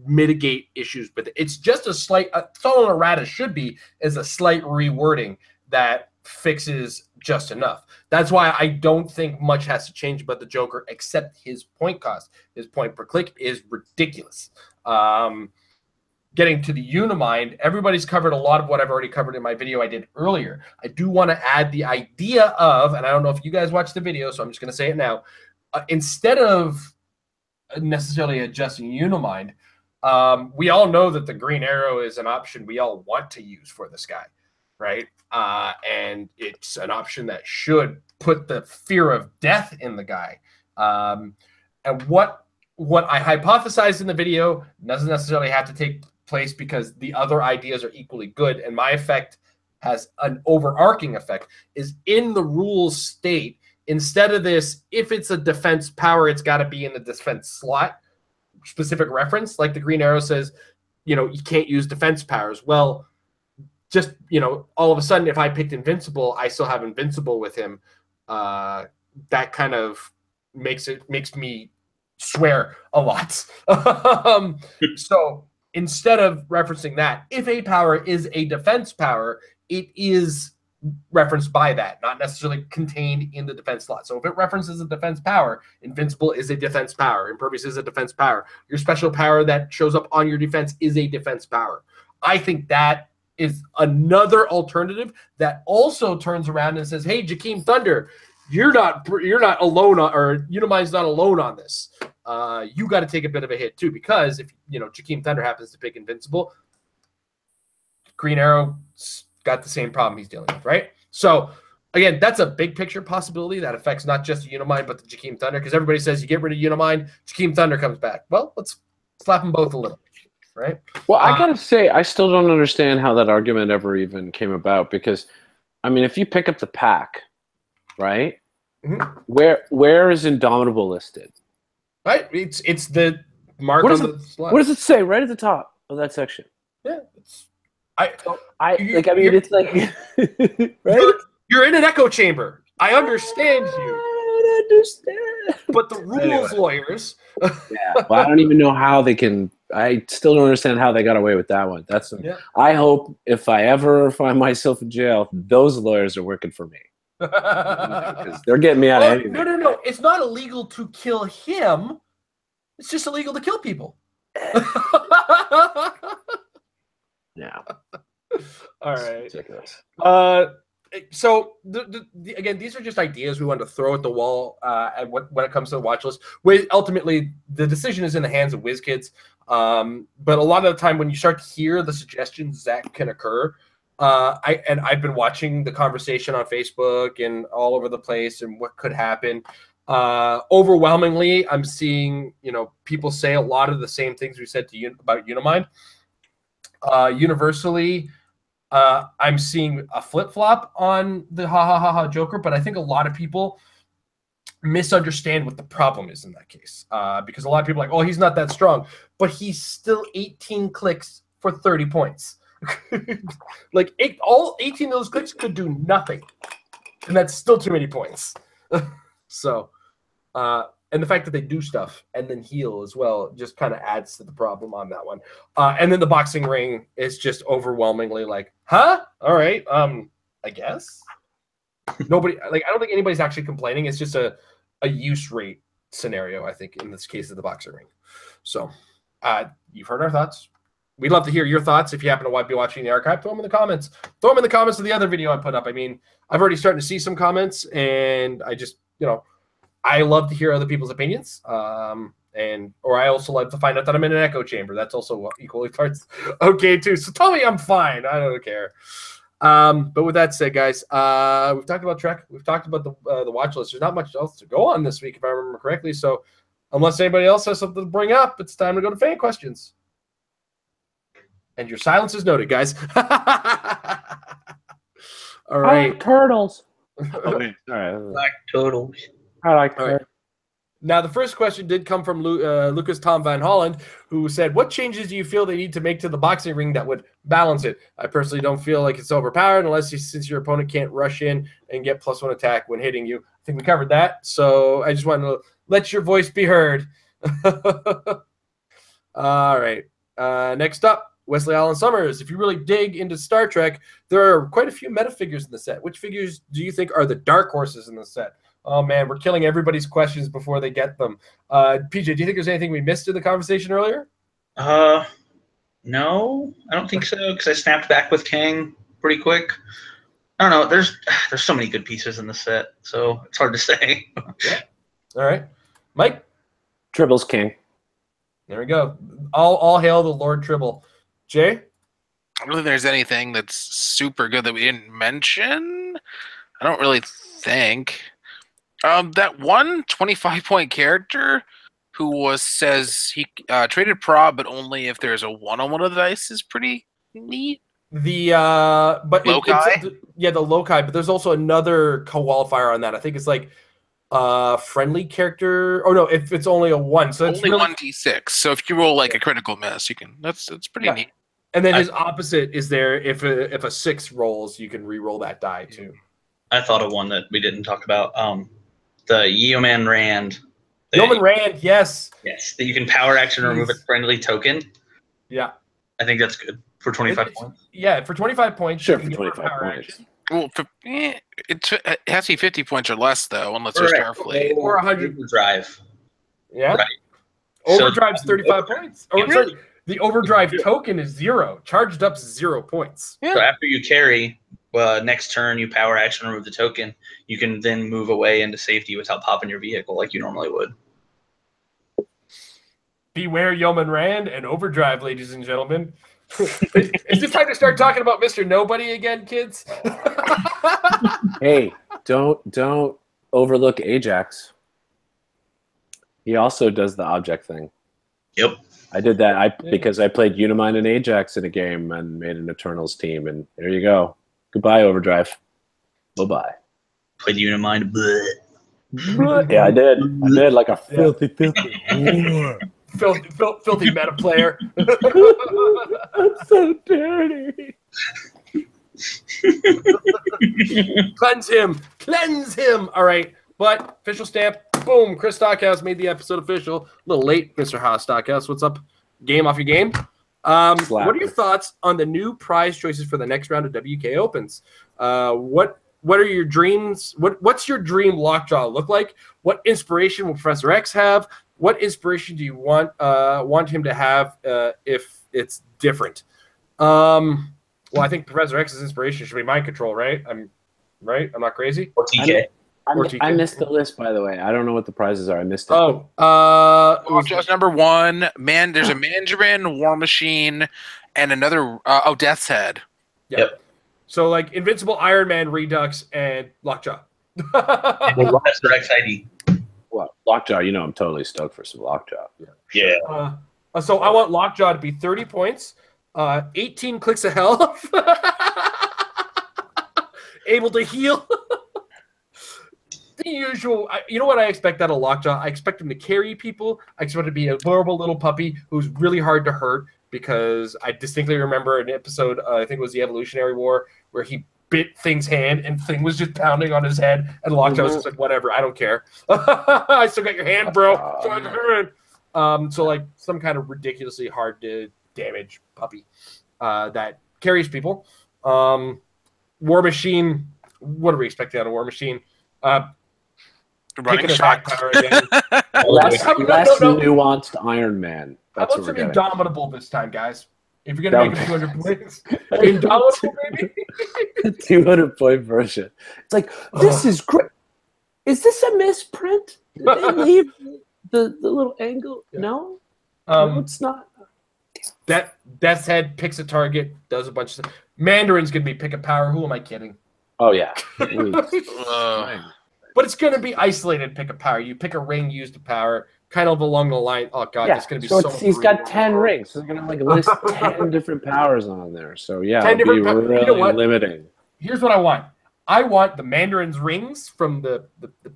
mitigate issues. But it's just a slight. That's all an errata should be, is a slight rewording that fixes just enough. That's why I don't think much has to change about the Joker, except his point cost. His point per click is ridiculous. Getting to the Unimind, everybody's covered a lot of what I've already covered in my video I did earlier. I do want to add the idea of, and I don't know if you guys watched the video, so I'm just going to say it now. Instead of necessarily adjusting Unimind, we all know that the Green Arrow is an option we all want to use for this guy, right? And it's an option that should put the fear of death in the guy. And what I hypothesized in the video doesn't necessarily have to take place because the other ideas are equally good. And my effect has an overarching effect, is in the rules state, instead of this, if it's a defense power, it's got to be in the defense slot, specific reference, like the green arrow says, you know, you can't use defense powers. Well, just, you know, all of a sudden, if I picked Invincible, I still have Invincible with him. That kind of makes me swear a lot. So instead of referencing that, if a power is a defense power, it is referenced by that, not necessarily contained in the defense slot. So if it references a defense power, Invincible is a defense power, Impervious is a defense power, your special power that shows up on your defense is a defense power. I think that is another alternative that also turns around and says, hey, Jakeem Thunder, you're not alone on, or Unimind's not alone on this. You got to take a bit of a hit too, because if, you know, Jakeem Thunder happens to pick Invincible, Green Arrow's got the same problem he's dealing with, right? So again, that's a big picture possibility that affects not just the Unimind, but the Jakeem Thunder, because everybody says you get rid of Unimind, Jakeem Thunder comes back. Well, let's slap them both a little, right? Well, I gotta say, I still don't understand how that argument ever even came about, because, I mean, if you pick up the pack, right? Mm-hmm. Where is Indomitable listed? Right? It's the mark on the slot. What does it say right at the top of that section? Yeah, it's like right? You're in an echo chamber. I understand you. I understand. But the rules lawyers. Yeah. Well, I don't even know how they can. I still don't understand how they got away with that one. I hope if I ever find myself in jail, those lawyers are working for me. Because they're getting me out of anything. No. It's not illegal to kill him. It's just illegal to kill people. Yeah. All right. Ridiculous. So again, these are just ideas we wanted to throw at the wall. And when it comes to the watch list, ultimately the decision is in the hands of WizKids. But a lot of the time, when you start to hear the suggestions that can occur, I've been watching the conversation on Facebook and all over the place, and what could happen. Overwhelmingly, I'm seeing, you know, people say a lot of the same things we said to you about Unimind. Universally, I'm seeing a flip-flop on the ha Joker, but I think a lot of people misunderstand what the problem is in that case. Because a lot of people are like, oh, he's not that strong, but he's still 18 clicks for 30 points. Like all 18 of those clicks could do nothing, and that's still too many points. So, and the fact that they do stuff and then heal as well just kind of adds to the problem on that one. And then the boxing ring is just overwhelmingly like, huh? All right, I guess. Nobody, like, I don't think anybody's actually complaining. It's just a use rate scenario, I think, in this case of the boxing ring. So, you've heard our thoughts. We'd love to hear your thoughts. If you happen to be watching the archive, throw them in the comments. Throw them in the comments of the other video I put up. I mean, I've already started to see some comments, and I just, you know, I love to hear other people's opinions. Or I also like to find out that I'm in an echo chamber. That's also equally parts okay too. So tell me I'm fine. I don't care. But with that said, guys, we've talked about Trek. We've talked about the watch list. There's not much else to go on this week, if I remember correctly. So unless anybody else has something to bring up, it's time to go to fan questions. And your silence is noted, guys. All right. I like turtles. All right. Like turtles. I like turtles. Right. Now, the first question did come from Lucas Tom Van Holland, who said, what changes do you feel they need to make to the boxing ring that would balance it? I personally don't feel like it's overpowered since your opponent can't rush in and get +1 attack when hitting you. I think we covered that. So I just wanted to let your voice be heard. All right. Next up, Wesley Allen Summers. If you really dig into Star Trek, there are quite a few meta figures in the set. Which figures do you think are the dark horses in the set? Oh, man, we're killing everybody's questions before they get them. PJ, do you think there's anything we missed in the conversation earlier? No, I don't think so, because I snapped back with Kang pretty quick. I don't know. There's so many good pieces in the set, so it's hard to say. Yeah. All right. Mike? Tribble's king. There we go. All hail the Lord Tribble. Jay? I don't think there's anything that's super good that we didn't mention. I don't really think. That one 25-point character who says he traded prob, but only if there's a 1 on one of the dice is pretty neat. The but Loci? the loci, but there's also another qualifier on that. I think it's like friendly character. Oh no, if it's only a 1, so it's only really 1d6. So if you roll like a critical miss, you can. That's pretty neat. And then his opposite is there. If a 6 rolls, you can re-roll that die too. I thought of one that we didn't talk about. The Yeoman Rand. Yeoman Rand, yes. Yes, that you can power action remove a friendly token. Yeah. I think that's good for 25 points. Yeah, for 25 points. Sure, for 25 points. Action. Well, it has to be 50 points or less, though, unless there's Starfleet. Or 100. Overdrive. Yeah. Right. Overdrive's 35 points. Oh, Yeah. sorry. The overdrive token is 0. Charged up 0 points. Yeah. So after you carry, next turn you power action remove the token. You can then move away into safety without popping your vehicle like you normally would. Beware Yeoman Rand and overdrive, ladies and gentlemen. Is this time to start talking about Mr. Nobody again, kids? Hey, don't overlook Ajax. He also does the object thing. Yep. I did that because I played Unimind and Ajax in a game and made an Eternals team, and there you go. Goodbye, Overdrive. Bye-bye. Played Unimind. Bleh. Yeah, I did. I did like a filthy. Filthy meta player. I'm so dirty. Cleanse him. All right, but official stamp. Boom. Chris Stockhouse made the episode official. A little late, Mr. Haas Stockhouse. What's up? Game off your game. What are your thoughts on the new prize choices for the next round of WK Opens? What are your dreams? What's your dream lockjaw look like? What inspiration will Professor X have? What inspiration do you want him to have if it's different? Well, I think Professor X's inspiration should be mind control, right? I'm not crazy. Or TK. I missed the list, by the way. I don't know what the prizes are. I missed it. Oh, Lockjaw's number 1. There's a Mandarin, War Machine, and another. Death's Head. Yep. So like Invincible, Iron Man, Redux, and Lockjaw. Professor X ID. Well, Lockjaw, I'm totally stoked for some Lockjaw. Yeah. So I want Lockjaw to be 30 points, 18 clicks of health, able to heal. The usual. You know what I expect out of Lockjaw? I expect him to carry people. I expect him to be a adorable little puppy who's really hard to hurt, because I distinctly remember an episode, I think it was the Evolutionary War, where he bit Thing's hand and Thing was just pounding on his head, and Lockjaw was just like, whatever, I don't care. I still got your hand, bro. So like some kind of ridiculously hard to damage puppy that carries people. War Machine, what are we expecting out of War Machine? Running attack shock. power again. Less No. nuanced Iron Man. How That's about what we're some getting. Indomitable this time, guys? If you're going to make it 200 points. Indomitable, baby. 200-point version. It's like, this is great. Is this a misprint? Did they leave the little angle? Yeah. No? No, it's not. Death's Head picks a target, does a bunch of stuff. Mandarin's going to be pick a power. Who am I kidding? Oh, yeah. But it's going to be isolated pick a power. You pick a ring, use the power, kind of along the line. Oh, God, Yeah, it's going to be so so he's got brutal. 10 rings. So they're going to list 10 different powers on there. So, yeah, 10 it'll be different really you know what? limiting. Here's what I want. I want the Mandarin's rings from the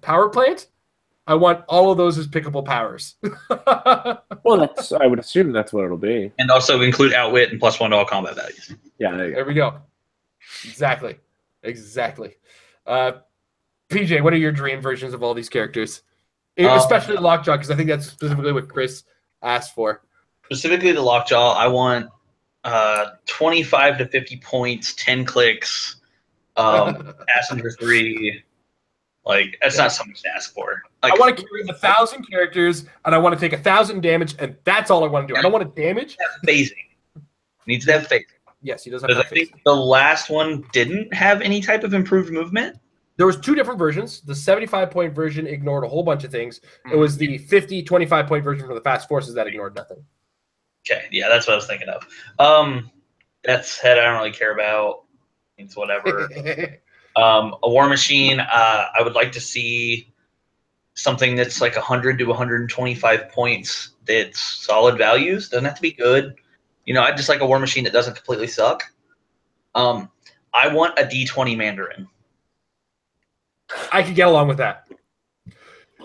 power plant. I want all of those as pickable powers. Well, I would assume that's what it'll be. And also include outwit and +1 to all combat values. Yeah, there you go. There we go. Exactly. PJ, what are your dream versions of all these characters? Especially Lockjaw, because I think that's specifically what Chris asked for. Specifically the Lockjaw, I want 25 to 50 points, 10 clicks, Passenger 3. Like, that's not so much to ask for. Like, I want to carry 1,000 characters, and I want to take 1,000 damage, and that's all I want to do. I don't want to damage. phasing. Needs to have phasing. Yes, he does have Because that I think phasing. the last one didn't have any type of improved movement. There was 2 different versions. The 75-point version ignored a whole bunch of things. It was the 50, 25-point version for the fast forces that ignored nothing. Okay, yeah, that's what I was thinking of. Death's Head I don't really care about. It's whatever. A War Machine, I would like to see something that's like 100 to 125 points that's solid values. Doesn't have to be good. You know, I just like a War Machine that doesn't completely suck. I want a D20 Mandarin. I could get along with that.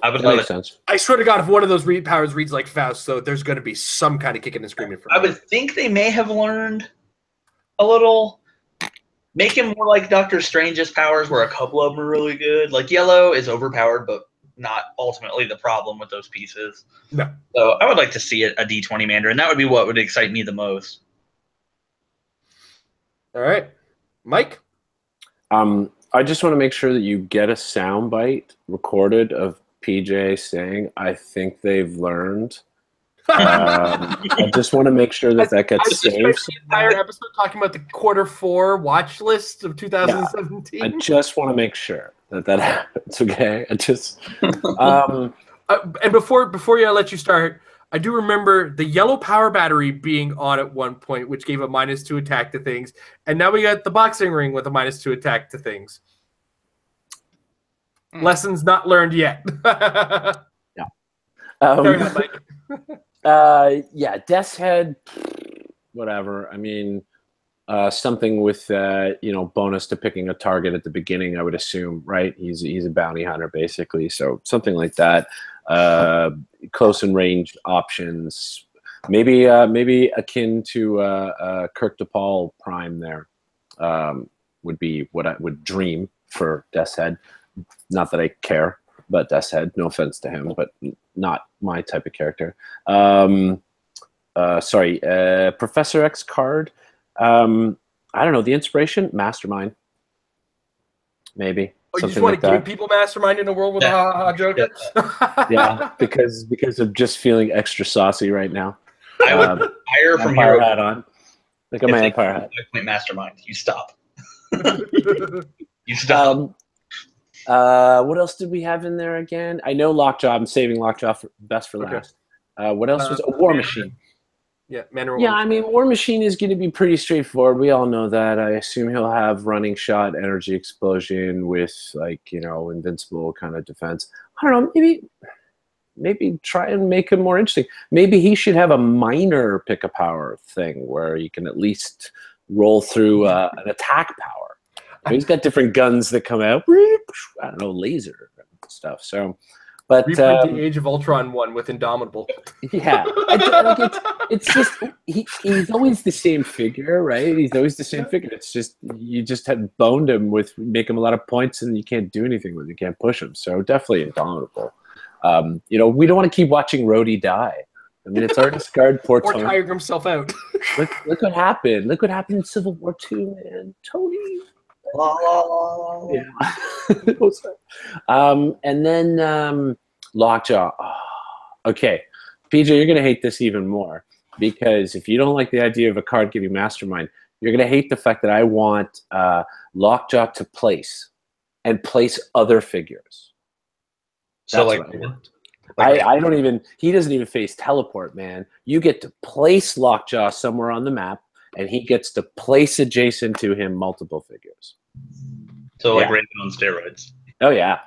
I would That love makes it. sense. I swear to God, if one of those powers reads like Faust, though, there's going to be some kind of kicking and screaming for me. I would think they may have learned a little. Make him more like Doctor Strange's powers, where a couple of them are really good. Like Yellow is overpowered, but not ultimately the problem with those pieces. No. So I would like to see a D20 Mandarin. That would be what would excite me the most. All right. Mike? I just want to make sure that you get a soundbite recorded of PJ saying, "I think they've learned." I just want to make sure that that gets saved. The entire episode talking about the Q4 watch list of 2017. I just want to make sure that happens. Okay, I just. And before I let you start, I do remember the yellow power battery being on at one point, which gave a -2 attack to things, and now we got the boxing ring with a -2 attack to things. Lessons not learned yet. Yeah. Carry on, Mike. Yeah, Death's Head, whatever. I mean, something with bonus to picking a target at the beginning. I would assume, right? He's a bounty hunter basically, so something like that. Close and range options, maybe akin to Kirk DePaul Prime. There would be what I would dream for Death's Head. Not that I care about Death's Head. No offense to him, but not my type of character. Professor X card. I don't know. The inspiration, Mastermind. Maybe. Oh, you just something want like to give that. people Mastermind in a world with a ha-ha Joker? Yeah, because of just feeling extra saucy right now. I would hire from Empire Hero. hat on. Look at my Empire hat. Mastermind. You stop. You stop. What else did we have in there again? I know Lockjaw. I'm saving Lockjaw for last. What else was a War Machine? Yeah, I mean, War Machine is going to be pretty straightforward. We all know that. I assume he'll have running shot, energy explosion with invincible kind of defense. I don't know. Maybe try and make him more interesting. Maybe he should have a minor pick a power thing where you can at least roll through an attack power. He's got different guns that come out. I don't know, laser and stuff. So, but reprint the Age of Ultron one with Indomitable. Yeah, it's just he's always the same figure, right? He's always the same figure. It's just you just have boned him with make him a lot of points, and you can't do anything with him. You can't push him. So definitely Indomitable. We don't want to keep watching Rhodey die. I mean, it's already scarred poor or Tony. tire himself out. Look what happened. Look what happened in Civil War II, man. Tony. Yeah. And then Lockjaw. Oh, okay, PJ, you're gonna hate this even more because if you don't like the idea of a card giving Mastermind, you're gonna hate the fact that I want Lockjaw to place other figures. So That's what I want. I don't even. He doesn't even face teleport, man. You get to place Lockjaw somewhere on the map, and he gets to place adjacent to him multiple figures. So like Raven on steroids. Oh yeah,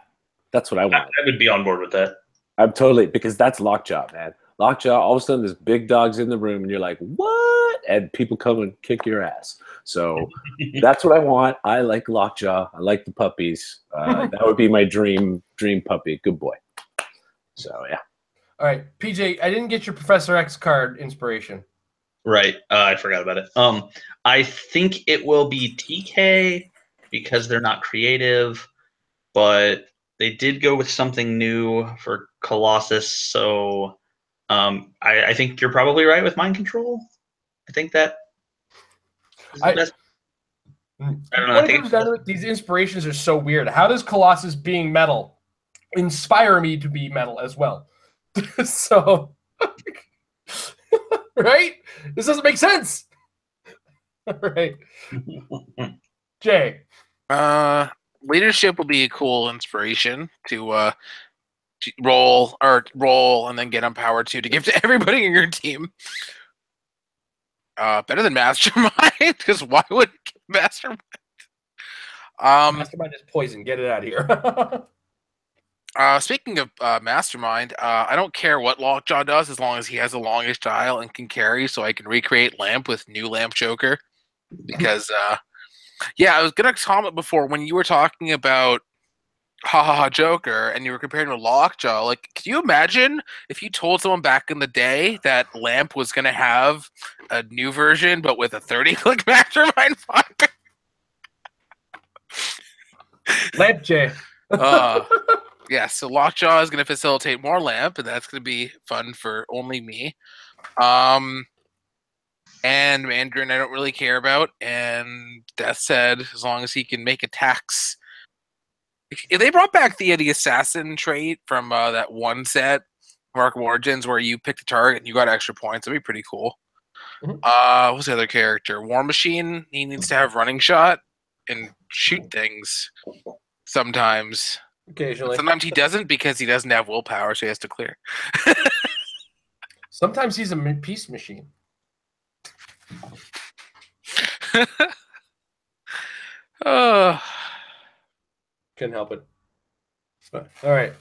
that's what I want. I would be on board with that. I'm totally, because that's Lockjaw, man. Lockjaw, all of a sudden there's big dogs in the room, and you're like, what? And people come and kick your ass. So that's what I want. I like Lockjaw. I like the puppies. That would be my dream puppy. Good boy. So yeah. All right, PJ, I didn't get your Professor X card inspiration. Right. I forgot about it. I think it will be TK because they're not creative, but they did go with something new for Colossus. So I think you're probably right with Mind Control. I think that is the best. I don't know. These inspirations are so weird. How does Colossus being metal inspire me to be metal as well? So, right? This doesn't make sense. All right. Jay. Leadership will be a cool inspiration to roll and then get empowered to give to everybody in your team. Better than Mastermind, because why would it give Mastermind? Mastermind is poison. Get it out of here. Speaking of Mastermind, I don't care what Lockjaw does as long as he has the longest dial and can carry, so I can recreate Lamp with new Lamp Joker. Because, yeah, I was going to comment before when you were talking about Joker and you were comparing to Lockjaw. Like, can you imagine if you told someone back in the day that Lamp was going to have a new version but with a 30-click Mastermind fuck? Lamp J. Yeah, so Lockjaw is going to facilitate more Lamp, and that's going to be fun for only me. And Mandarin I don't really care about, and Death said as long as he can make attacks. If they brought back the assassin trait from that one set, Mark of Origins, where you picked a target and you got extra points, that'd be pretty cool. What's the other character? War Machine, he needs to have running shot and shoot things sometimes. Occasionally. Sometimes he doesn't because he doesn't have willpower, so he has to clear. Sometimes he's a peace machine. Couldn't help it. All right.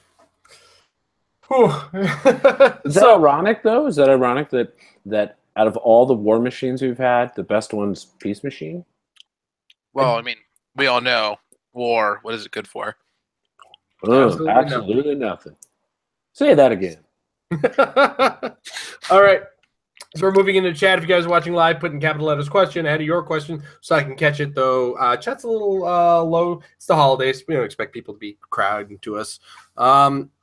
Is that ironic, though? Is that ironic that out of all the war machines we've had, the best one's Peace Machine? Well, I mean, we all know war. What is it good for? Absolutely nothing. Say that again. All right. So we're moving into chat. If you guys are watching live, put in capital letters question ahead of your question so I can catch it, though. Chat's a little low. It's the holidays. We don't expect people to be crowding to us.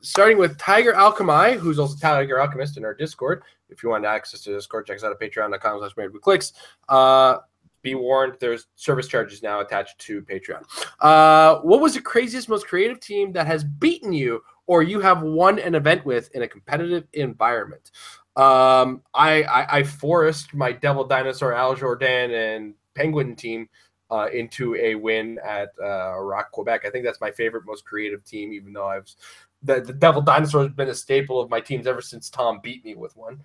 Starting with Tiger Alchemy, who's also Tiger Alchemist in our Discord. If you want access to Discord, check us out at patreon.com/marriedwithclicks. Be warned, there's service charges now attached to Patreon. What was the craziest, most creative team that has beaten you or you have won an event with in a competitive environment? I forced my Devil Dinosaur, Al Jordan, and Penguin team into a win at ROC Quebec. I think that's my favorite, most creative team, even though the Devil Dinosaur has been a staple of my teams ever since Tom beat me with one.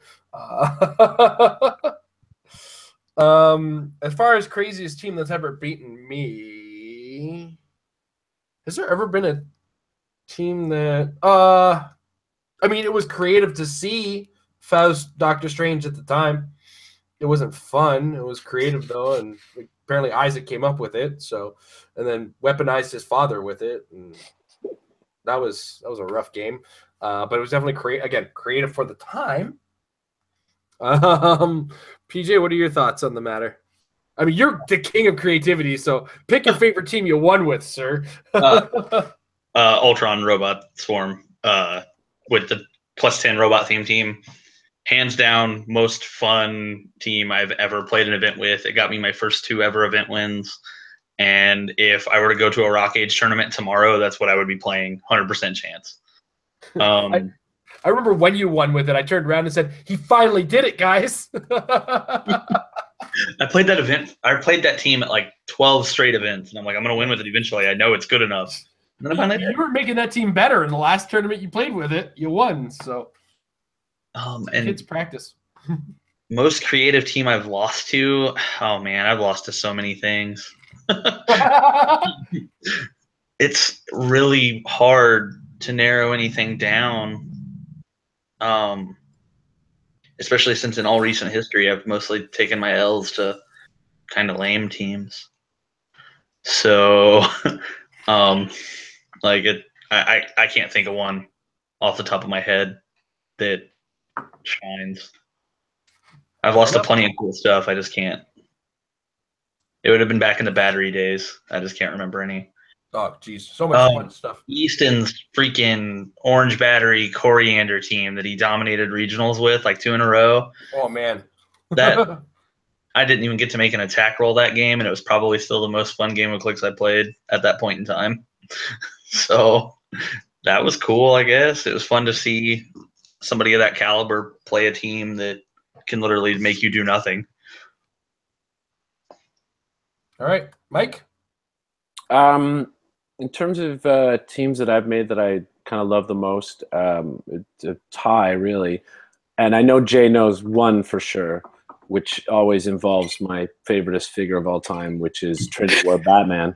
As far as craziest team that's ever beaten me, has there ever been a team that I mean, it was creative to see Faust Doctor Strange at the time. It wasn't fun. It was creative though, and apparently Isaac came up with it. So, and then weaponized his father with it, and that was a rough game. But it was definitely creative for the time. PJ, what are your thoughts on the matter? I mean, you're the king of creativity, so pick your favorite team you won with, sir. Ultron Robot Swarm with the +10 robot theme team. Hands down, most fun team I've ever played an event with. It got me my first 2 ever event wins. And if I were to go to a Rock Age tournament tomorrow, that's what I would be playing, 100% chance. I remember when you won with it, I turned around and said, he finally did it, guys. I played that event. I played that team at like 12 straight events, and I'm like, I'm going to win with it eventually. I know it's good enough. And then I finally did. You were making that team better in the last tournament you played with it. You won, so and kids practice. Most creative team I've lost to, oh man, I've lost to so many things. It's really hard to narrow anything down. Especially since in all recent history, I've mostly taken my L's to kind of lame teams. So, I can't think of one off the top of my head that shines. I've lost to plenty of cool stuff. I just can't. It would have been back in the battery days. I just can't remember any. Oh, geez. So much fun stuff. Easton's freaking Orange Battery Coriander team that he dominated regionals with like 2 in a row. Oh, man. That I didn't even get to make an attack roll that game, and it was probably still the most fun game of Clix I played at that point in time. So that was cool, I guess. It was fun to see somebody of that caliber play a team that can literally make you do nothing. All right. Mike? In terms of teams that I've made that I kind of love the most, it's a tie, really. And I know Jay knows one for sure, which always involves my favoriteest figure of all time, which is Trinity War Batman.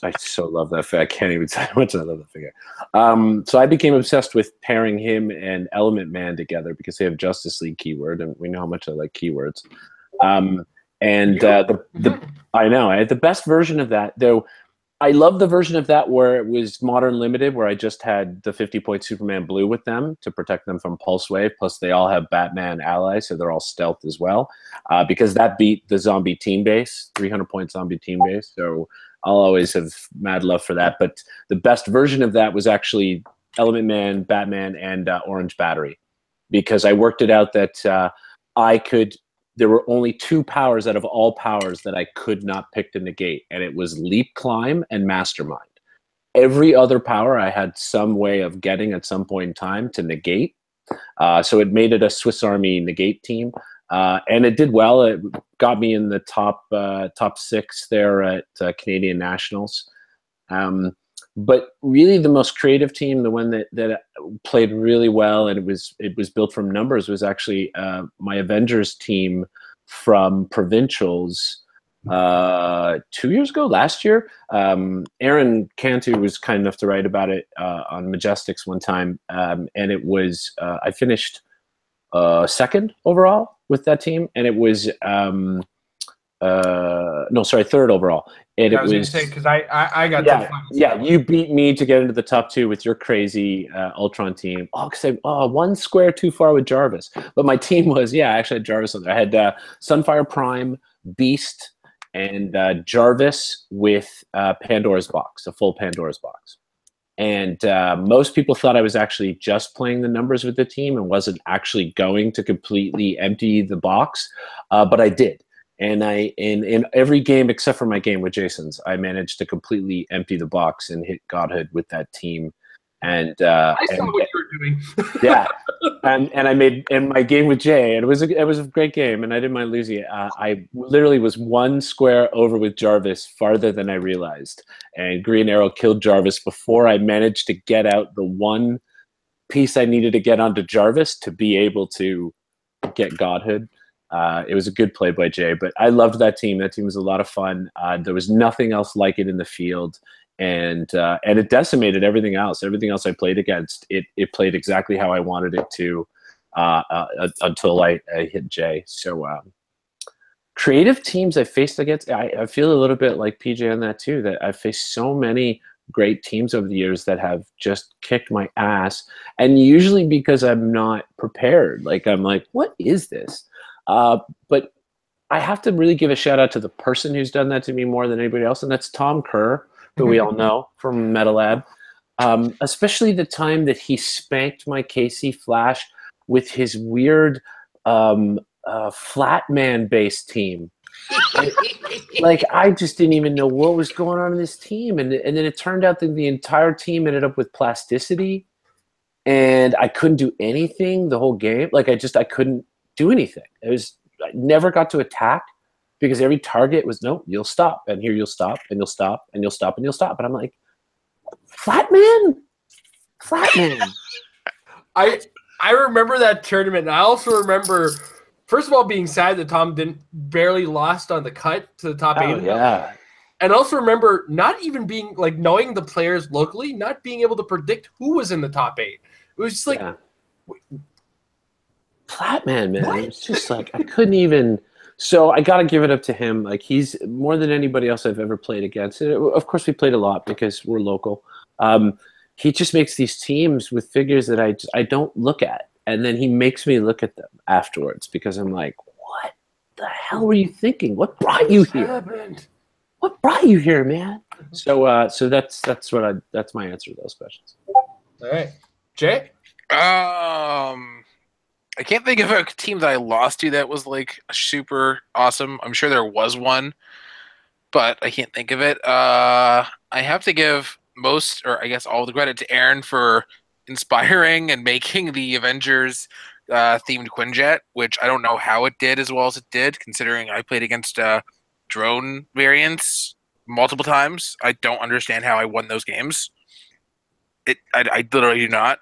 I so love that figure. I can't even tell you how much I love that figure. So I became obsessed with pairing him and Element Man together because they have Justice League keyword, and we know how much I like keywords. I know I had the best version of that, though. I love the version of that where it was modern limited, where I just had the 50-point Superman blue with them to protect them from Pulse Wave. Plus, they all have Batman allies, so they're all stealth as well. Because that beat the zombie team base, 300-point zombie team base. So I'll always have mad love for that. But the best version of that was actually Element Man, Batman, and Orange Battery, because I worked it out that I could. There were only 2 powers out of all powers that I could not pick to negate, and it was Leap Climb and Mastermind. Every other power I had some way of getting at some point in time to negate. So it made it a Swiss Army negate team. And it did well. It got me in the top 6 there at Canadian Nationals. But really the most creative team, the one that played really well, and it was built from numbers, was actually my Avengers team from Provincials 2 years ago, last year. Aaron Cantu was kind enough to write about it on Majestics one time, and it was I finished second overall with that team, and it was third overall. And I was going to say, because I got to final. Yeah, you beat me to get into the top 2 with your crazy Ultron team. Because I one square too far with Jarvis. But my team was, I actually had Jarvis on there. I had Sunfire Prime, Beast, and Jarvis with Pandora's Box, a full Pandora's Box. And most people thought I was actually just playing the numbers with the team and wasn't actually going to completely empty the box. But I did. And in every game except for my game with Jason's, I managed to completely empty the box and hit Godhood with that team. And I saw what you were doing. Yeah, and I made in my game with Jay, and it was a great game, and I didn't mind losing it. I literally was 1 square over with Jarvis, farther than I realized, and Green Arrow killed Jarvis before I managed to get out the one piece I needed to get onto Jarvis to be able to get Godhood. It was a good play by Jay, but I loved that team. That team was a lot of fun. There was nothing else like it in the field, and it decimated everything else. Everything else I played against, it played exactly how I wanted it to until I hit Jay. So creative teams I faced against, I feel a little bit like PJ on that too, that I've faced so many great teams over the years that have just kicked my ass, and usually because I'm not prepared. Like, I'm like, what is this? But I have to really give a shout out to the person who's done that to me more than anybody else, and that's Tom Kerr, who we all know from Metal Lab. Especially the time that he spanked my KC Flash with his weird Flatman-based team. Like, I just didn't even know what was going on in this team, and then it turned out that the entire team ended up with plasticity, and I couldn't do anything the whole game. Like, I couldn't do anything. I never got to attack because every target was, no, you'll stop, and here you'll stop, and you'll stop, and you'll stop, and you'll stop. And I'm like, Flatman. I remember that tournament, and I also remember, first of all, being sad that Tom barely lost on the cut to the top 8. Yeah. And also remember not even being, like, knowing the players locally, not being able to predict who was in the top 8. It was just like, Flatman, man. What? It was just like, I couldn't even. So I got to give it up to him. Like, he's more than anybody else I've ever played against. And of course, we played a lot because we're local. He just makes these teams with figures that I don't look at. And then he makes me look at them afterwards because I'm like, what the hell were you thinking? What brought you here? What brought you here, man? So that's my answer to those questions. All right. Jay? I can't think of a team that I lost to that was like super awesome. I'm sure there was one, but I can't think of it. I have to give most, or I guess all the credit to Aaron for inspiring and making the Avengers themed Quinjet, which I don't know how it did as well as it did, considering I played against drone variants multiple times. I don't understand how I won those games. I literally do not.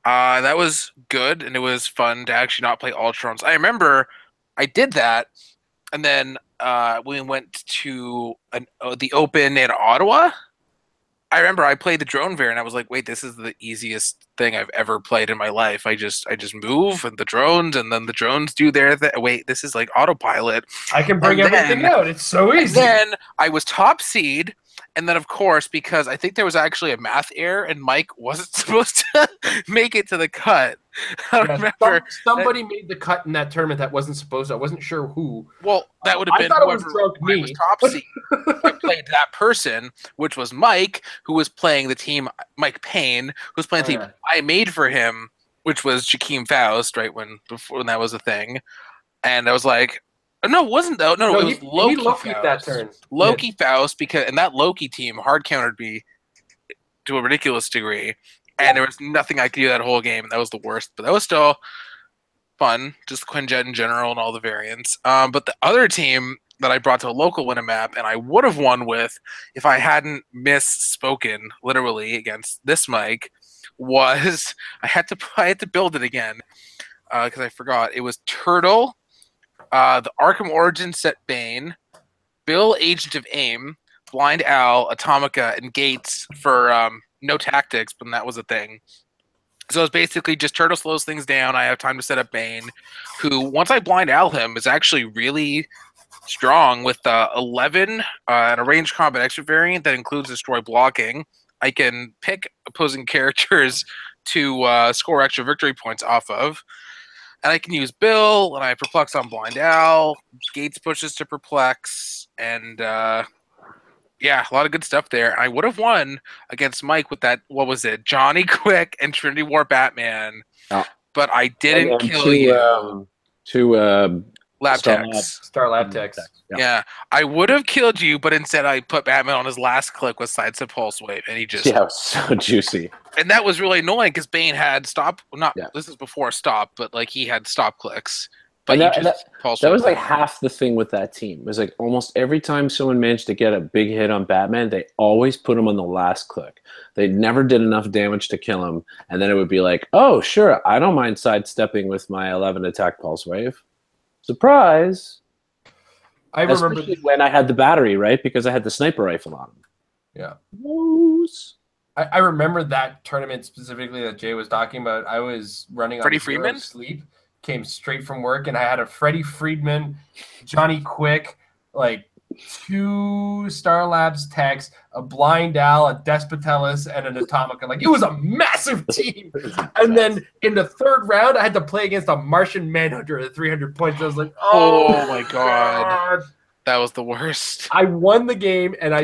That was good, and it was fun to actually not play Ultrons. I remember I did that, And then we went to the Open in Ottawa. I remember I played the drone variant. I was like, wait, this is the easiest thing I've ever played in my life. I just move and the drones, and then the drones do their thing. Wait, this is like autopilot. I can bring everything out. It's so easy. And then I was top seed. And then, of course, because I think there was actually a math error and Mike wasn't supposed to make it to the cut. I remember somebody made the cut in that tournament that wasn't supposed to. I wasn't sure who. Well, that would have been whoever was top seed. I played that person, which was Mike, who was playing the team, Mike Payne, who was playing the team I made for him, which was Jakeem Faust, right, when that was a thing. And I was like, no, it wasn't though. No, it was Loki. He Loki'd that turn. Loki Faust, and that Loki team hard countered me to a ridiculous degree, and there was nothing I could do that whole game. That was the worst, but that was still fun. Just Quinjet in general and all the variants. But the other team that I brought to a local win a map, and I would have won with if I hadn't misspoken literally against this Mike, was I had to build it again because I forgot. It was Turtle. The Arkham Origins set Bane, Bill Agent of AIM, Blind Owl, Atomica, and Gates for no tactics, but that was a thing. So it's basically just Turtle slows things down. I have time to set up Bane, who, once I Blind Owl him, is actually really strong with 11 and a ranged combat extra variant that includes Destroy blocking. I can pick opposing characters to score extra victory points off of. And I can use Bill, and I perplex on Blind Owl. Gates pushes to perplex, and yeah, a lot of good stuff there. I would have won against Mike with that. What was it, Johnny Quick and Trinity War Batman? Oh. But I didn't kill you. Two Star Lab Techs. Yeah, I would have killed you, but instead I put Batman on his last click with Sidestep Pulse Wave, and he just it was so juicy. And that was really annoying because Bane had stop. This is before stop, but like he had stop clicks. But that was like half the thing with that team. It was like almost every time someone managed to get a big hit on Batman, they always put him on the last click. They never did enough damage to kill him, and then it would be like, oh sure, I don't mind sidestepping with my 11 attack Pulse Wave. Surprise! I remember when I had the battery, right? Because I had the sniper rifle on him. Yeah. I remember that tournament specifically that Jay was talking about. I was running Freddie on Freeman sleep, came straight from work, and I had a Freddie Friedman, Johnny Quick, like 2 Star Labs techs, a Blind Owl, a Despotellis, and an Atomica. Like, it was a massive team. And then in the third round, I had to play against a Martian Manhunter at 300 points. I was like, oh my God. That was the worst. I won the game, and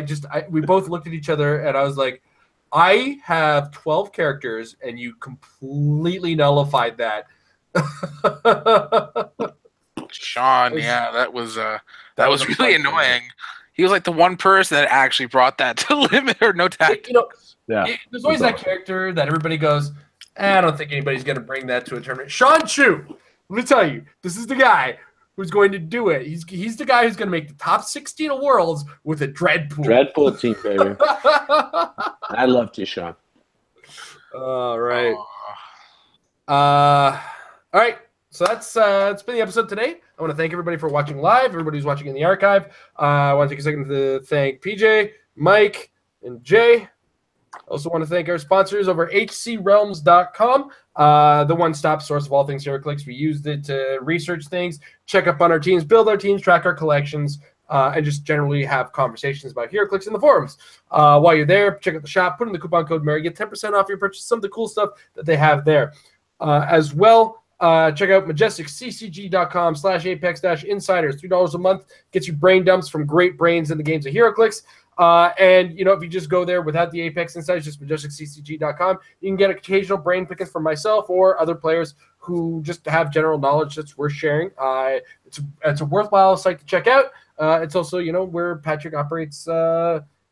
we both looked at each other, and I was like, I have 12 characters, and you completely nullified that. Sean, yeah, that was really annoying. He was like the one person that actually brought that to limit or no tactics. There's always that character that everybody goes, I don't think anybody's going to bring that to a tournament. Sean Chu, let me tell you, this is the guy who's going to do it. He's the guy who's going to make the top 16 of Worlds with a Dreadpool. Dreadpool team, baby. I loved you, Sean. All right. All right. So that's been the episode today. I want to thank everybody for watching live, everybody who's watching in the archive. I want to take a second to thank PJ, Mike, and Jay. I also want to thank our sponsors over hcrealms.com, the one-stop source of all things Heroclix. We used it to research things, check up on our teams, build our teams, track our collections, and just generally have conversations about Heroclix in the forums. While you're there, check out the shop, put in the coupon code Mary, get 10% off your purchase, some of the cool stuff that they have there. As well, check out majesticccg.com/apex-insiders. $3 a month gets you brain dumps from great brains in the games of Heroclix. And, if you just go there without the Apex Insights, just majesticccg.com, you can get occasional brain pickings from myself or other players who just have general knowledge that's worth sharing. It's a worthwhile site to check out. It's also, where Patrick operates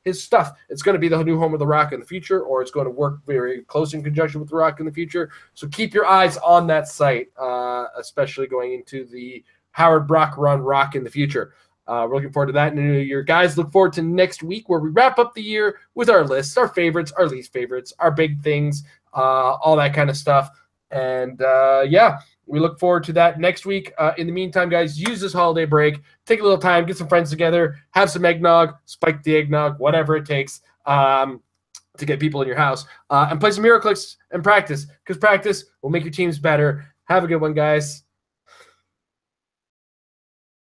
his stuff. It's going to be the new home of The Rock in the future, or it's going to work very close in conjunction with The Rock in the future. So keep your eyes on that site, especially going into the Howard Brock run Rock in the future. We're looking forward to that in the new year. Guys, look forward to next week where we wrap up the year with our lists, our favorites, our least favorites, our big things, all that kind of stuff. And, We look forward to that next week. In the meantime, guys, use this holiday break. Take a little time, get some friends together, have some eggnog, spike the eggnog, whatever it takes to get people in your house, and play some Heroclix and practice, because practice will make your teams better. Have a good one, guys.